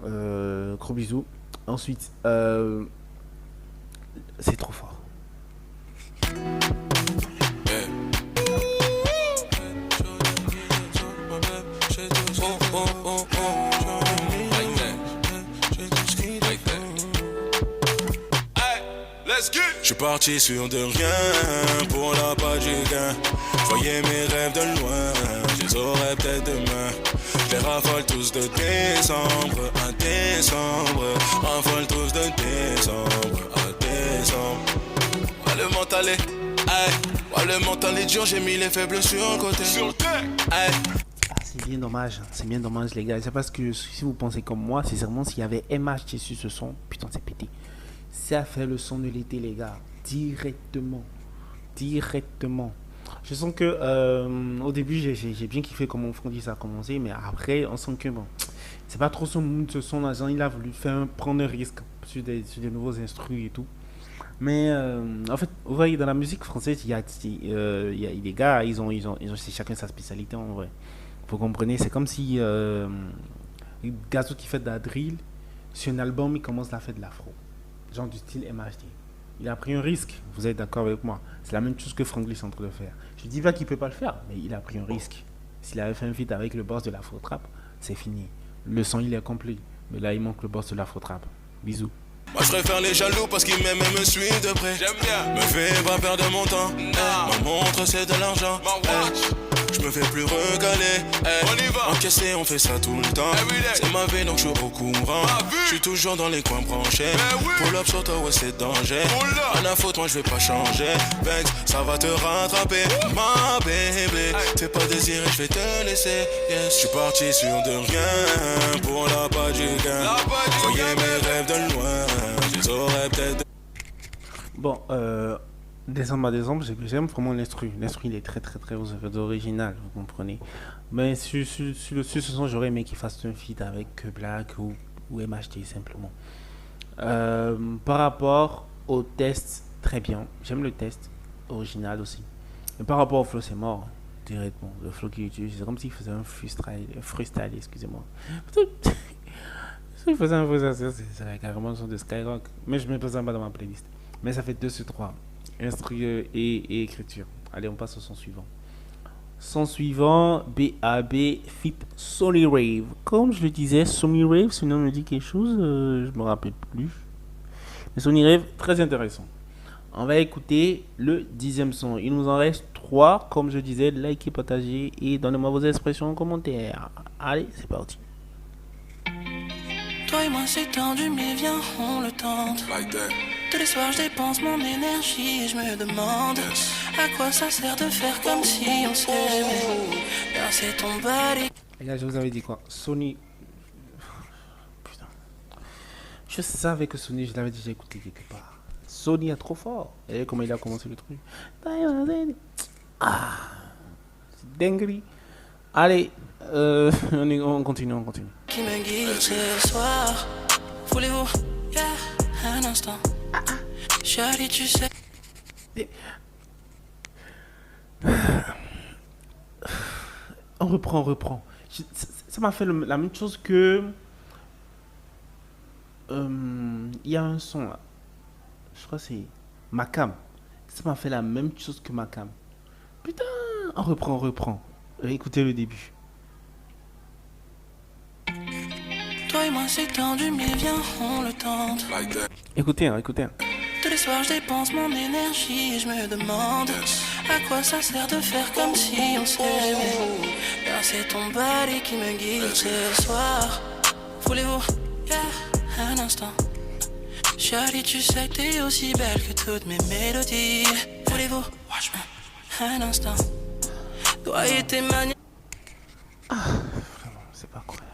Gros bisous. Ensuite, c'est trop fort. Je suis parti sur de rien pour la pas du gain. Je voyais mes rêves de loin, je les aurais peut-être demain. Je les raffole tous de décembre à décembre. Raffole tous de décembre à décembre. Ouais, le mental est, ouais, le mental est dur, j'ai mis les faibles sur un côté. C'est bien dommage les gars. C'est parce que si vous pensez comme moi, sincèrement, s'il y avait MHT sur ce son, putain c'est pété. Ça fait le son de l'été les gars, directement. Je sens que au début j'ai bien kiffé comment Francky ça a commencé, mais après on sent que bon, c'est pas trop son mood ce son là. Il a voulu prendre un risque sur des nouveaux instrus et tout. Mais en fait, vous voyez dans la musique française, il y a les gars, ils ont c'est chacun sa spécialité en vrai. Vous comprenez, c'est comme si Gazo qui fait de la drill, sur un album il commence à faire de l'afro. Genre du style MHD. Il a pris un risque, vous êtes d'accord avec moi. C'est la même chose que Franklin est en train de faire. Je dis pas qu'il peut pas le faire, mais il a pris un risque. S'il avait fait un feat avec le boss de l'Afro Trap, c'est fini. Le son il est complet, mais là il manque le boss de l'Afro Trap. Bisous. Moi je préfère les jaloux parce qu'ils m'aiment et me suivent de près. J'aime bien. Me fais pas perdre mon temps. Ma montre c'est de l'argent. Je me fais plus recaler. On y va. Encaisser, on fait ça tout le temps. C'est ma vie donc je suis au courant. Je suis toujours dans les coins branchés. Pull up sur toi, ouais c'est danger. En a faute, moi je vais pas changer. Vex, ça va te rattraper. Ma bébé, t'es pas désiré, je vais te laisser. Yes, je suis parti sur de rien pour la pas du gain. Voyez mes rêves de loin. Je les aurais peut-être. Bon, décembre à décembre, j'aime vraiment l'instru. L'instru, il est très très très original, vous comprenez. Mais sur ce son, j'aurais aimé qu'il fasse un feat avec Que Black ou MHT simplement. Par rapport au test, très bien. J'aime le test original aussi. Mais par rapport au flow, c'est mort. Directement. Le flow qu'il utilise, c'est comme s'il faisait un freestyle, excusez-moi. S'il faisait un freestyle, c'est carrément le son de Skyrock. Mais je ne mets pas ça dans ma playlist. Mais ça fait 2 sur 3. Instru et écriture. Allez, on passe au son suivant. Son suivant, BAB Fit Sony Rave. Comme je le disais, Sony Rave, ce nom me dit quelque chose, je me rappelle plus. Mais Sony Rave, très intéressant. On va écouter le 10e son. Il nous en reste 3, comme je disais, likez, partagez et donnez-moi vos expressions en commentaire. Allez, c'est parti. Toi et moi c'est tendu mais viens on le tente. Like that. Tous les soirs je dépense mon énergie et je me demande à quoi ça sert de faire comme si on s'aimait. C'est ton body. Et là je vous avais dit quoi? Sony. Putain. Je savais que Sony, je l'avais déjà écouté quelque part. Sony est trop fort. Et comment il a commencé le truc. Ah, c'est dinguerie. Allez, on continue. Qui me guide ce soir. Voulez-vous, un instant. Chérie, tu sais. On reprend. Ça m'a fait la même chose que. Il y a un son là. Je crois que c'est Macam. Ça m'a fait la même chose que Macam. Putain, on reprend. Écoutez le début. moi c'est tendu, mais viens, on le tente. Like that. Écoutez, hein, écoutez. Hein. Tous les soirs je dépense mon énergie et je me demande à quoi ça sert de faire comme si on s'aimait. Car c'est ton body qui me guide ce soir. Voulez-vous, un instant. Charlie, tu sais que t'es aussi belle que toutes mes mélodies. Voulez-vous, un instant. Toi et tes manières. C'est pas incroyable.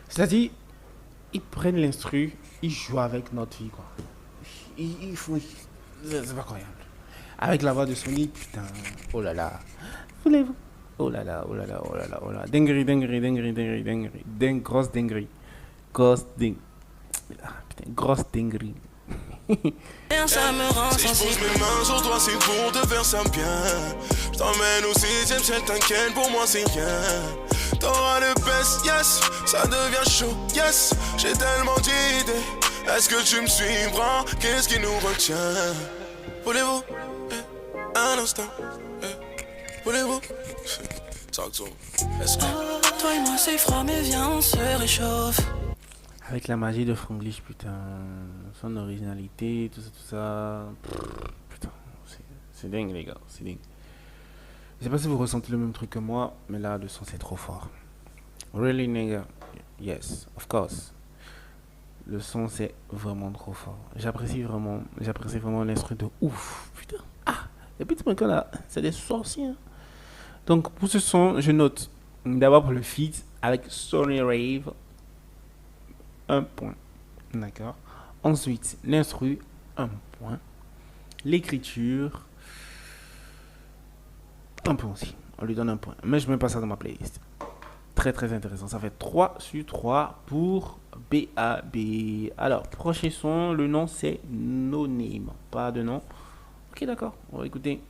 C'est-à-dire, ils prennent l'instru, ils jouent avec notre vie, quoi. Ils font... C'est pas incroyable. Avec la voix de Sony, putain, oh là là. Voulez-vous? Oh là là, oh là là, oh là là, oh là. Dinguerie, dinguerie, dinguerie, dinguerie, dinguerie. Grosse dinguerie. Grosse dinguerie. Ah, putain, grosse dinguerie. Ça me rend Si je pose sensible. mes mains sur toi, c'est pour te faire ça bien. Je t'emmène au 6ème ciel, t'inquiète, pour moi c'est rien. T'auras le best, yes, ça devient chaud, yes. J'ai tellement d'idées, est-ce que tu me suivras? Qu'est-ce qui nous retient? Voulez-vous, un instant, voulez-vous? Talk to me. Est-ce que... Toi et moi c'est froid, mais viens, on se réchauffe. Avec la magie de Franglish, putain, son originalité, tout ça, putain, c'est dingue les gars, c'est dingue. Je sais pas si vous ressentez le même truc que moi, mais là le son c'est trop fort. Really nigga, yes, of course. Le son c'est vraiment trop fort. J'apprécie vraiment l'instru de ouf, putain. Ah, les petits trucs là, c'est des sorciers. Hein. Donc pour ce son, je note d'abord pour le feat avec Sony Rave. 1 point. D'accord. Ensuite, l'instru, 1 point. L'écriture, 1 point aussi. On lui donne 1 point. Mais je mets pas ça dans ma playlist. Très très intéressant. Ça fait 3 sur 3 pour BAB. Alors, prochain son, le nom c'est No Name. Pas de nom. Ok, d'accord. On va écouter.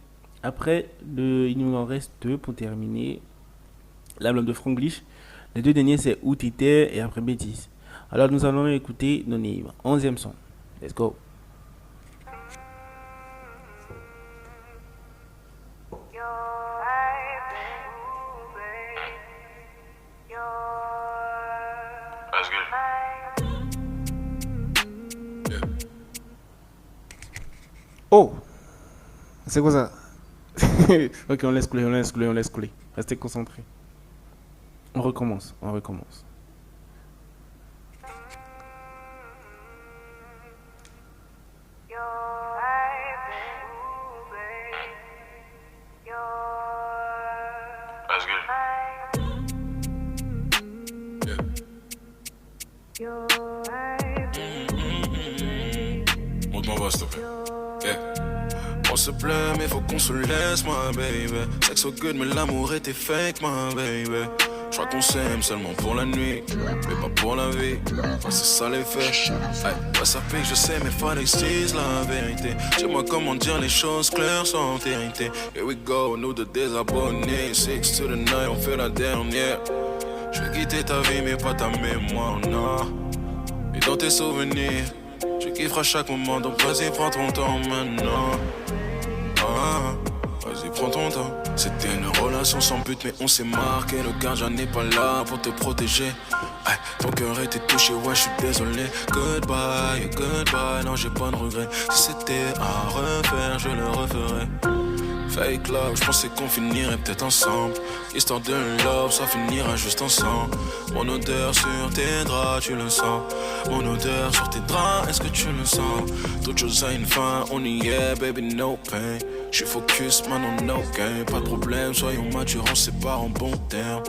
Après, il nous en reste 2 pour terminer l'album de Franglish. Les 2 derniers c'est Où t'étais et après Bêtise. Alors nous allons écouter No Name, 11e son. Let's go. That's good. Yeah. Oh, c'est quoi ça? Ok, on laisse couler. Restez concentrés. On recommence. That's good. Yeah. Montre-moi va, s'il te plaît. Yeah. On se plaît, mais faut qu'on se laisse, my baby. Sex so good, mais l'amour était fake, my baby. Je crois qu'on s'aime seulement pour la nuit, mais pas pour la vie. Enfin, c'est ça l'effet. Ouais, ça pique, je sais, mais fallait que je dise la vérité. Dis-moi comment dire les choses claires sans vérité. Here we go, nous deux désabonnés. 6 to the 9, on fait la dernière. Je vais quitter ta vie, mais pas ta mémoire, non. Et dans tes souvenirs, je kifferai chaque moment, donc vas-y, prends ton temps maintenant. Vas-y, prends ton temps. C'était une relation sans but, mais on s'est marqué. Le gardien n'est pas là pour te protéger. Ay, ton cœur était touché, ouais, je suis désolé. Goodbye, non, j'ai pas de regrets. Si c'était à refaire, je le referais. Fake love, je pensais qu'on finirait peut-être ensemble. Histoire de love, ça finira juste ensemble. Mon odeur sur tes draps, tu le sens. Mon odeur sur tes draps, est-ce que tu le sens? Toute chose a une fin, on y est, baby, no pain. J'suis focus, maintenant no game. Pas de problème, soyons matures, on se sépare en bon terme.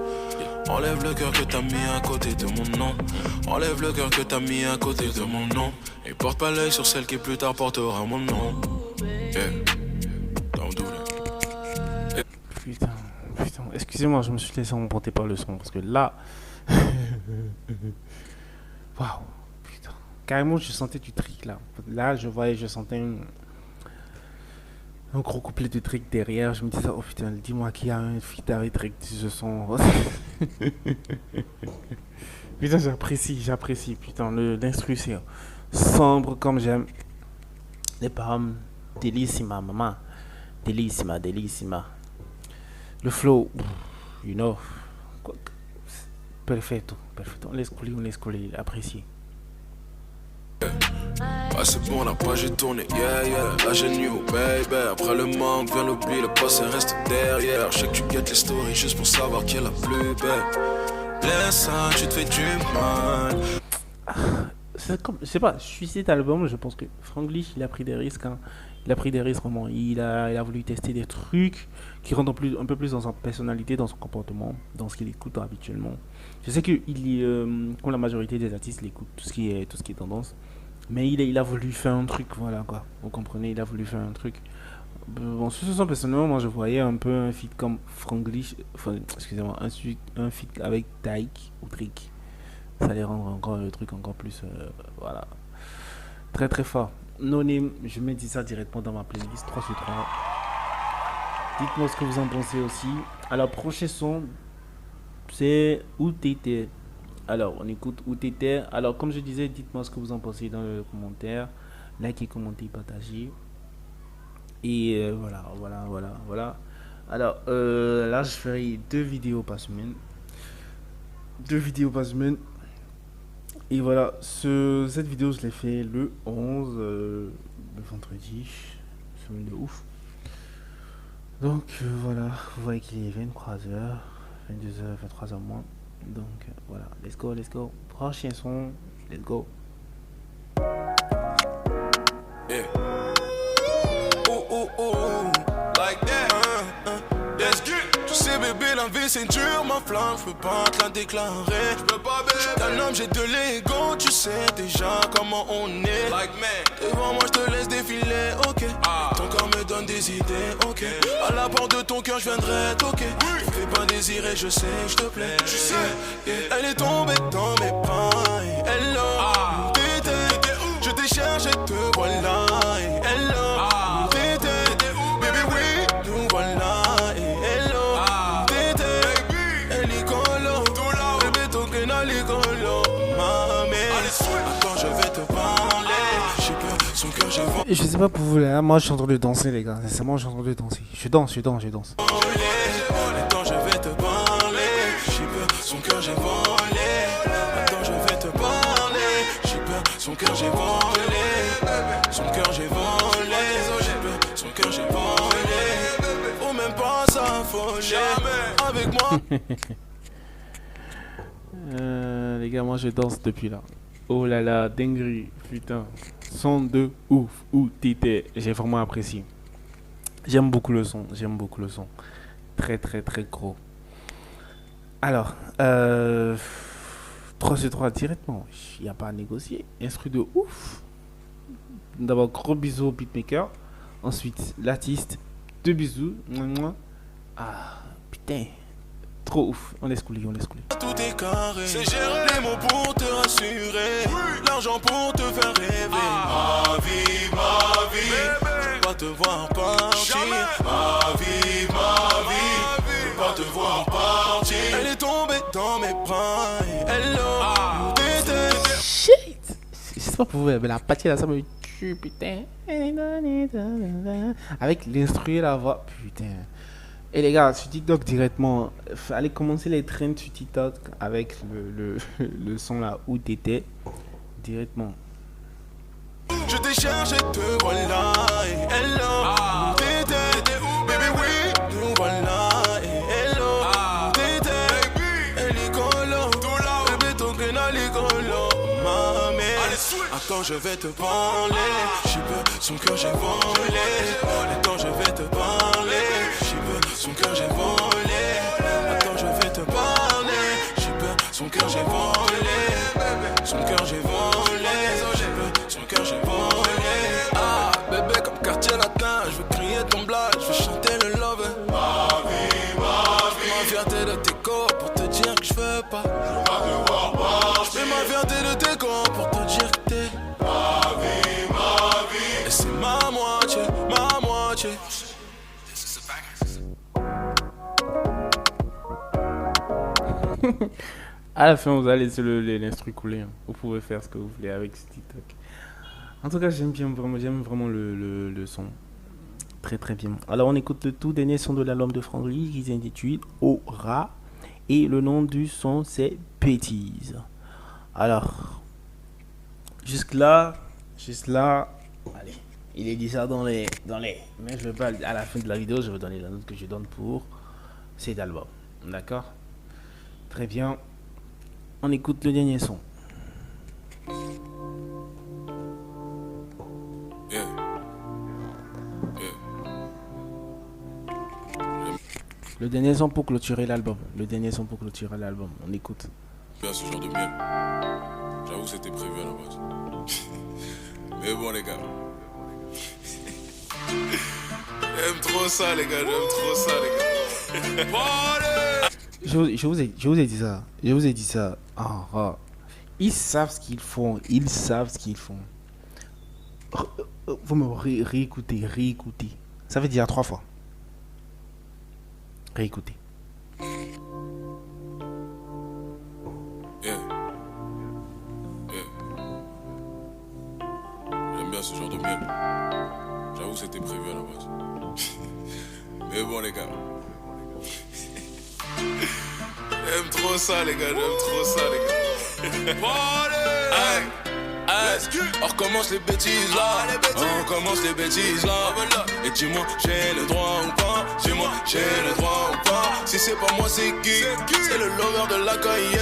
Enlève le cœur que t'as mis à côté de mon nom. Enlève le cœur que t'as mis à côté de mon nom. Et porte pas l'œil sur celle qui plus tard portera mon nom. Yeah. Putain, excusez-moi, je me suis laissé emporter par le son parce que là, waouh, putain, carrément je sentais du trick là. Là, je sentais un gros couplet de trick derrière. Je me disais, oh putain, dis-moi qu'il y a un feat avec trick de ce son. Putain, j'apprécie, putain, l'instru c'est sombre comme j'aime. Les paroles, delissima, maman, delissima. Le flow, you know, Perfetto, perfetto. On laisse couler, apprécier. Ah c'est bon, la page est tournée, yeah yeah. Là j'ai new baby. Après le manque vient l'oubli, le passé reste derrière. Je sais que tu guettes les stories juste pour savoir qui est la plus belle. Laisse ça, tu te fais du mal. C'est comme, je sais pas, je suis cet album, je pense que Franglish, il a pris des risques, hein. Il a pris des risques vraiment. Il a voulu tester des trucs qui rentrent un peu plus dans sa personnalité, dans son comportement, dans ce qu'il écoute habituellement. Je sais que comme la majorité des artistes, il écoute tout ce qui est tendance. Mais il a voulu faire un truc, voilà quoi. Vous comprenez, il a voulu faire un truc. Bon, sur ce son, personnellement, moi je voyais un peu un feat comme Franglish, enfin, excusez-moi, un feat avec Taïk ou Trick. Ça allait rendre encore le truc encore plus, voilà, très très fort. No Name, je mets ça directement dans ma playlist 3 sur 3. Dites-moi ce que vous en pensez aussi. Alors, prochain son, c'est Où t'étais. Alors, on écoute Où t'étais. Alors, comme je disais, dites-moi ce que vous en pensez dans le commentaire. Likez, commentez, partagez. Et voilà. Alors, là, je ferai 2 vidéos par semaine. Et voilà, cette vidéo, je l'ai fait le 11, le vendredi. Semaine de ouf. Donc, voilà, vous voyez qu'il est 23h, 22h, 23h moins. Donc, voilà, let's go. Prochain son, let's go. Yeah. Oh, like that. Let's get. Tu sais, bébé, la vie c'est dur, ma flamme, je peux pas te la déclarer. Je peux pas, bébé. J'suis un homme, j'ai de l'ego, tu sais déjà comment on est. Like man. Devant moi, je te laisse défiler, ok. Ton corps me donne des idées, ok. À la porte de ton cœur, je viendrai toquer. Tu fais pas désirer, je sais, je te plais. Tu sais, elle est tombée dans mes bras. Hello, t'étais où? Je t'ai cherché, te voilà. Hello, t'étais où? Baby, oui, nous voilà. Hello, t'étais. Elle est colo. Bébé, ton cœur est colo. Mamé, attends, je vais te parler. J'ai peur, son cœur, j'ai vendu. Je sais pas pour vous là, moi je suis en train de danser les gars, sincèrement je suis en train de danser. Je danse. Attends, je vais te parler. J'ai peur, son cœur, j'ai volé. Attends, je vais te parler. J'ai peur, son cœur, j'ai volé. Son cœur, j'ai volé. J'ai peur, son cœur, j'ai volé. Faut même pas s'affoler avec moi. Les gars, moi je danse depuis là. Oh là là, dinguerie, putain. Son de ouf, Où t'étais. J'ai vraiment apprécié. J'aime beaucoup le son. Très très très gros. Alors, 3 sur 3 directement. Il n'y a pas à négocier. Instru de ouf. D'abord, gros bisous au beatmaker. Ensuite, l'artiste. 2 bisous. Mouah. Ah, putain. Trop ouf. On laisse couler. Tout est carré. C'est gérer les mots pour te rassurer. L'argent pour te faire rêver. Ma vie. Je veux pas te voir partir. Ma vie. Je veux pas te voir partir. Elle est tombée dans mes bras. Hello, t'étais. Shit. Je sais pas pour vous, mais la partie là, ça me tue, putain. Avec l'instru et la voix, putain. Et les gars, sur TikTok directement, allez commencer les trends sur TikTok avec le son là Où t'étais directement. Je t'ai cherché, te voilà. Hello, t'étais où? Baby, oui, nous voilà. Hello, t'étais. Elle est colo. Bébé, ton cœur est colo. Mamé, attends, je vais te parler. J'ai peur, son cœur, j'ai volé. Attends, je vais te parler. J'ai peur, son cœur, j'ai volé. Attends, je vais te parler. J'ai peur, son cœur, j'ai volé. Son cœur, j'ai volé. J'ai peur, son cœur, j'ai volé. Ah, bébé, comme quartier latin, je veux crier ton blague, je veux chanter le love. Ma vie. Ma fierté de tes corps pour te dire que je veux pas. Je veux pas te voir partir. Je mets ma fierté de tes corps pour te dire que t'es ma vie. Et c'est ma moitié. À la fin, vous allez laisser l'instru couler. Hein. Vous pouvez faire ce que vous voulez avec ce TikTok. En tout cas, j'aime vraiment le son. Très très bien. Alors, on écoute le tout dernier son de l'album de Franglish qui s'intitule Aura. Et le nom du son, c'est Bêtise. Alors, jusque là, allez, il est dit ça dans les, mais je vais pas, à la fin de la vidéo, je vais donner la note que je donne pour cet album. D'accord? Très bien. On écoute le dernier son. Yeah. Le dernier son pour clôturer l'album. On écoute. Bien ce genre de miel. J'avoue que c'était prévu à la base. Mais bon les gars. J'aime trop ça les gars. Je vous ai dit ça. Ils savent ce qu'ils font. Vous me réécoutez. Ça veut dire 3 fois. Réécoutez. Yeah. J'aime bien ce genre de miel. J'avoue que c'était prévu à la base. Mais bon les gars. J'aime trop ça les gars. On recommence les bêtises là. Et dis-moi, j'ai le droit ou pas. Si c'est pas moi, c'est qui? C'est le lover de la cahier.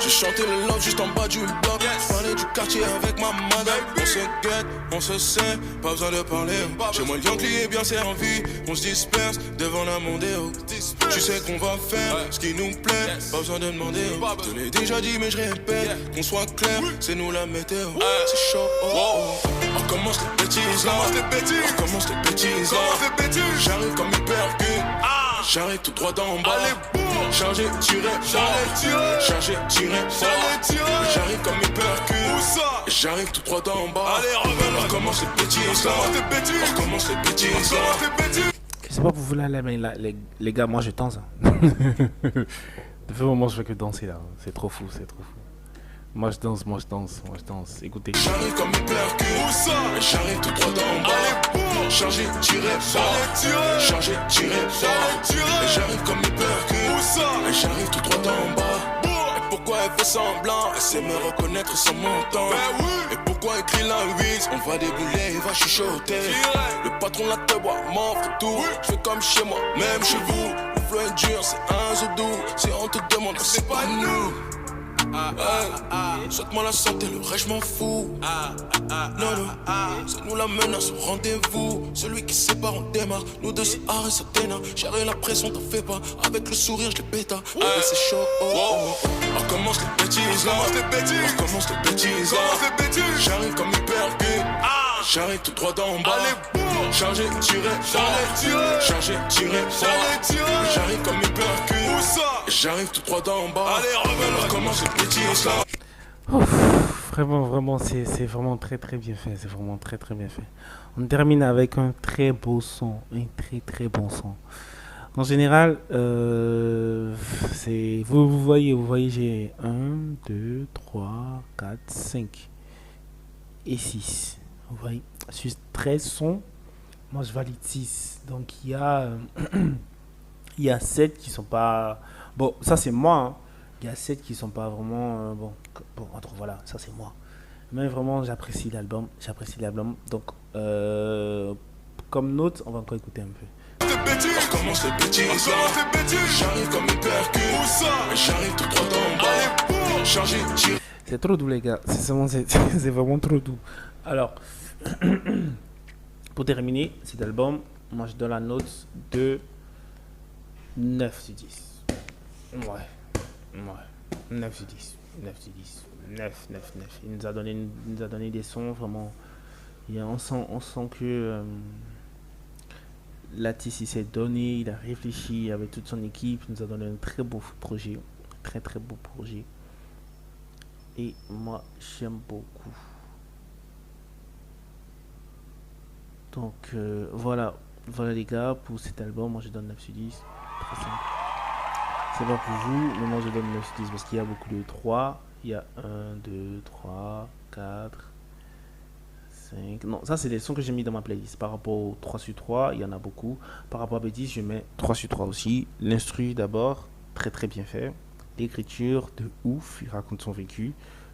J'ai chanté le love juste en bas du bloc. Parlais du quartier avec ma madame. On se guette, on se sait, pas besoin de parler. Chez moi, le Yankee est bien servi. On se disperse devant la Mondeo. Tu sais qu'on va faire ce qui nous plaît. Pas besoin de demander. Je te l'ai déjà dit, mais je répète. Qu'on soit clair, c'est nous la météo. C'est chaud. On recommence les bêtises là. J'arrive comme hypercule. J'arrive tout droit d'en bas. Chargé, tiré, j'arrive comme hypercule. J'arrive tout droit d'en bas. On recommence les bêtises là. Je sais pas pour vous là, les gars, moi je danse. Depuis un moment je fais que danser là. C'est trop fou. Moi je danse. Écoutez. J'arrive comme hypercule. J'arrive tout droit d'en bas. Chargé, tiré, j'arrive comme hypercule. J'arrive tout droit d'en bas. Et pourquoi elle fait semblant? Elle sait me reconnaître sans montant. Et pourquoi elle crie la 8? On va débouler, il va chuchoter. Le patron la te boit, m'offre tout. Je fais comme chez moi, même chez vous. Le flow est dur, c'est un zoudou. Si on te demande, c'est pas nous. Souhaite-moi la santé, le reste je m'en fous. Non, c'est nous la menace au rendez-vous. Celui qui sépare, on démarre. Nous deux, c'est arrêt, ça t'énerve. Gérer la pression, t'en fais pas. Avec le sourire, je les péta. C'est chaud. On recommence les bêtises là. J'arrive comme hypercule. J'arrive tout droit d'en bas. Chargé, tiré, j'arrive comme hypercule. J'arrive tout droit d'en bas. On recommence les bêtises là. Vraiment, c'est vraiment très bien fait. On termine avec un très beau son, très bon son. En général, c'est vous voyez, j'ai 1, 2, 3, 4, 5 et 6. Vous voyez, sur 13 sons, moi je valide 6. Donc il y a 7 qui sont pas bon, ça c'est moi, hein. Il y a 7 qui sont pas vraiment bon, entre voilà, ça c'est moi. Mais vraiment j'apprécie l'album. Donc comme note, on va encore écouter un peu. On recommence les bêtises là. J'arrive comme hypercule. J'arrive tout droit d'en bas. Chargé, tiré. C'est trop doux les gars, c'est vraiment trop doux. Alors pour terminer cet album, moi je donne la note de 9 sur 10. Ouais. 9 sur 10. 9. Il nous a donné des sons vraiment. On sent que Latis il s'est donné, il a réfléchi avec toute son équipe, il nous a donné un très beau projet. Très beau projet. Et moi j'aime beaucoup. Donc voilà les gars pour cet album. Moi je donne 9 sur 10. Très simple. C'est pas pour vous, mais moi je donne 9 sur 10 parce qu'il y a beaucoup de 3. Il y a 1, 2, 3, 4, 5. Non, ça c'est les sons que j'ai mis dans ma playlist. Par rapport au 3 sur 3, il y en a beaucoup. Par rapport à Bêtise, je mets 3 sur 3 aussi. L'instru d'abord, très très bien fait. L'écriture de ouf, il raconte son vécu.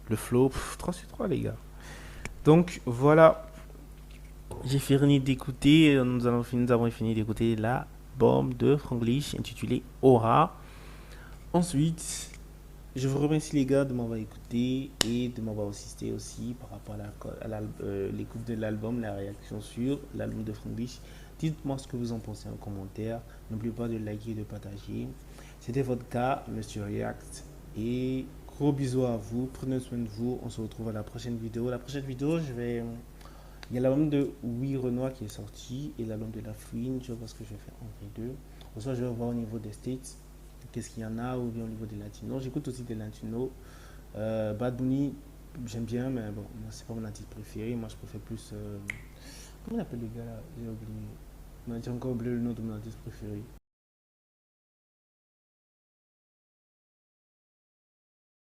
Le flow, 3 sur 3 les gars. Donc voilà, j'ai fini d'écouter, nous avons fini d'écouter l'album de Franglish intitulé Aura. Ensuite, je vous remercie les gars de m'avoir écouté et de m'avoir assisté aussi par rapport à l'écoute de l'album, la réaction sur l'album de Franglish. Dites-moi ce que vous en pensez en commentaire. N'oubliez pas de liker et de partager. C'était votre cas, Monsieur React. Et gros bisous à vous. Prenez soin de vous. On se retrouve à la prochaine vidéo. La prochaine vidéo, il y a l'album de Oui Renoir qui est sorti et l'album de La Fouine. Je pense que je vais faire entre les deux. Ou soit je vais voir au niveau des States qu'est-ce qu'il y en a, ou bien au niveau des latinos. J'écoute aussi des latinos. Bad Bunny, j'aime bien, mais bon, c'est pas mon artiste préféré. Moi, je préfère plus. Comment on appelle le gars là? J'ai oublié. J'ai encore oublié le nom de mon artiste préféré.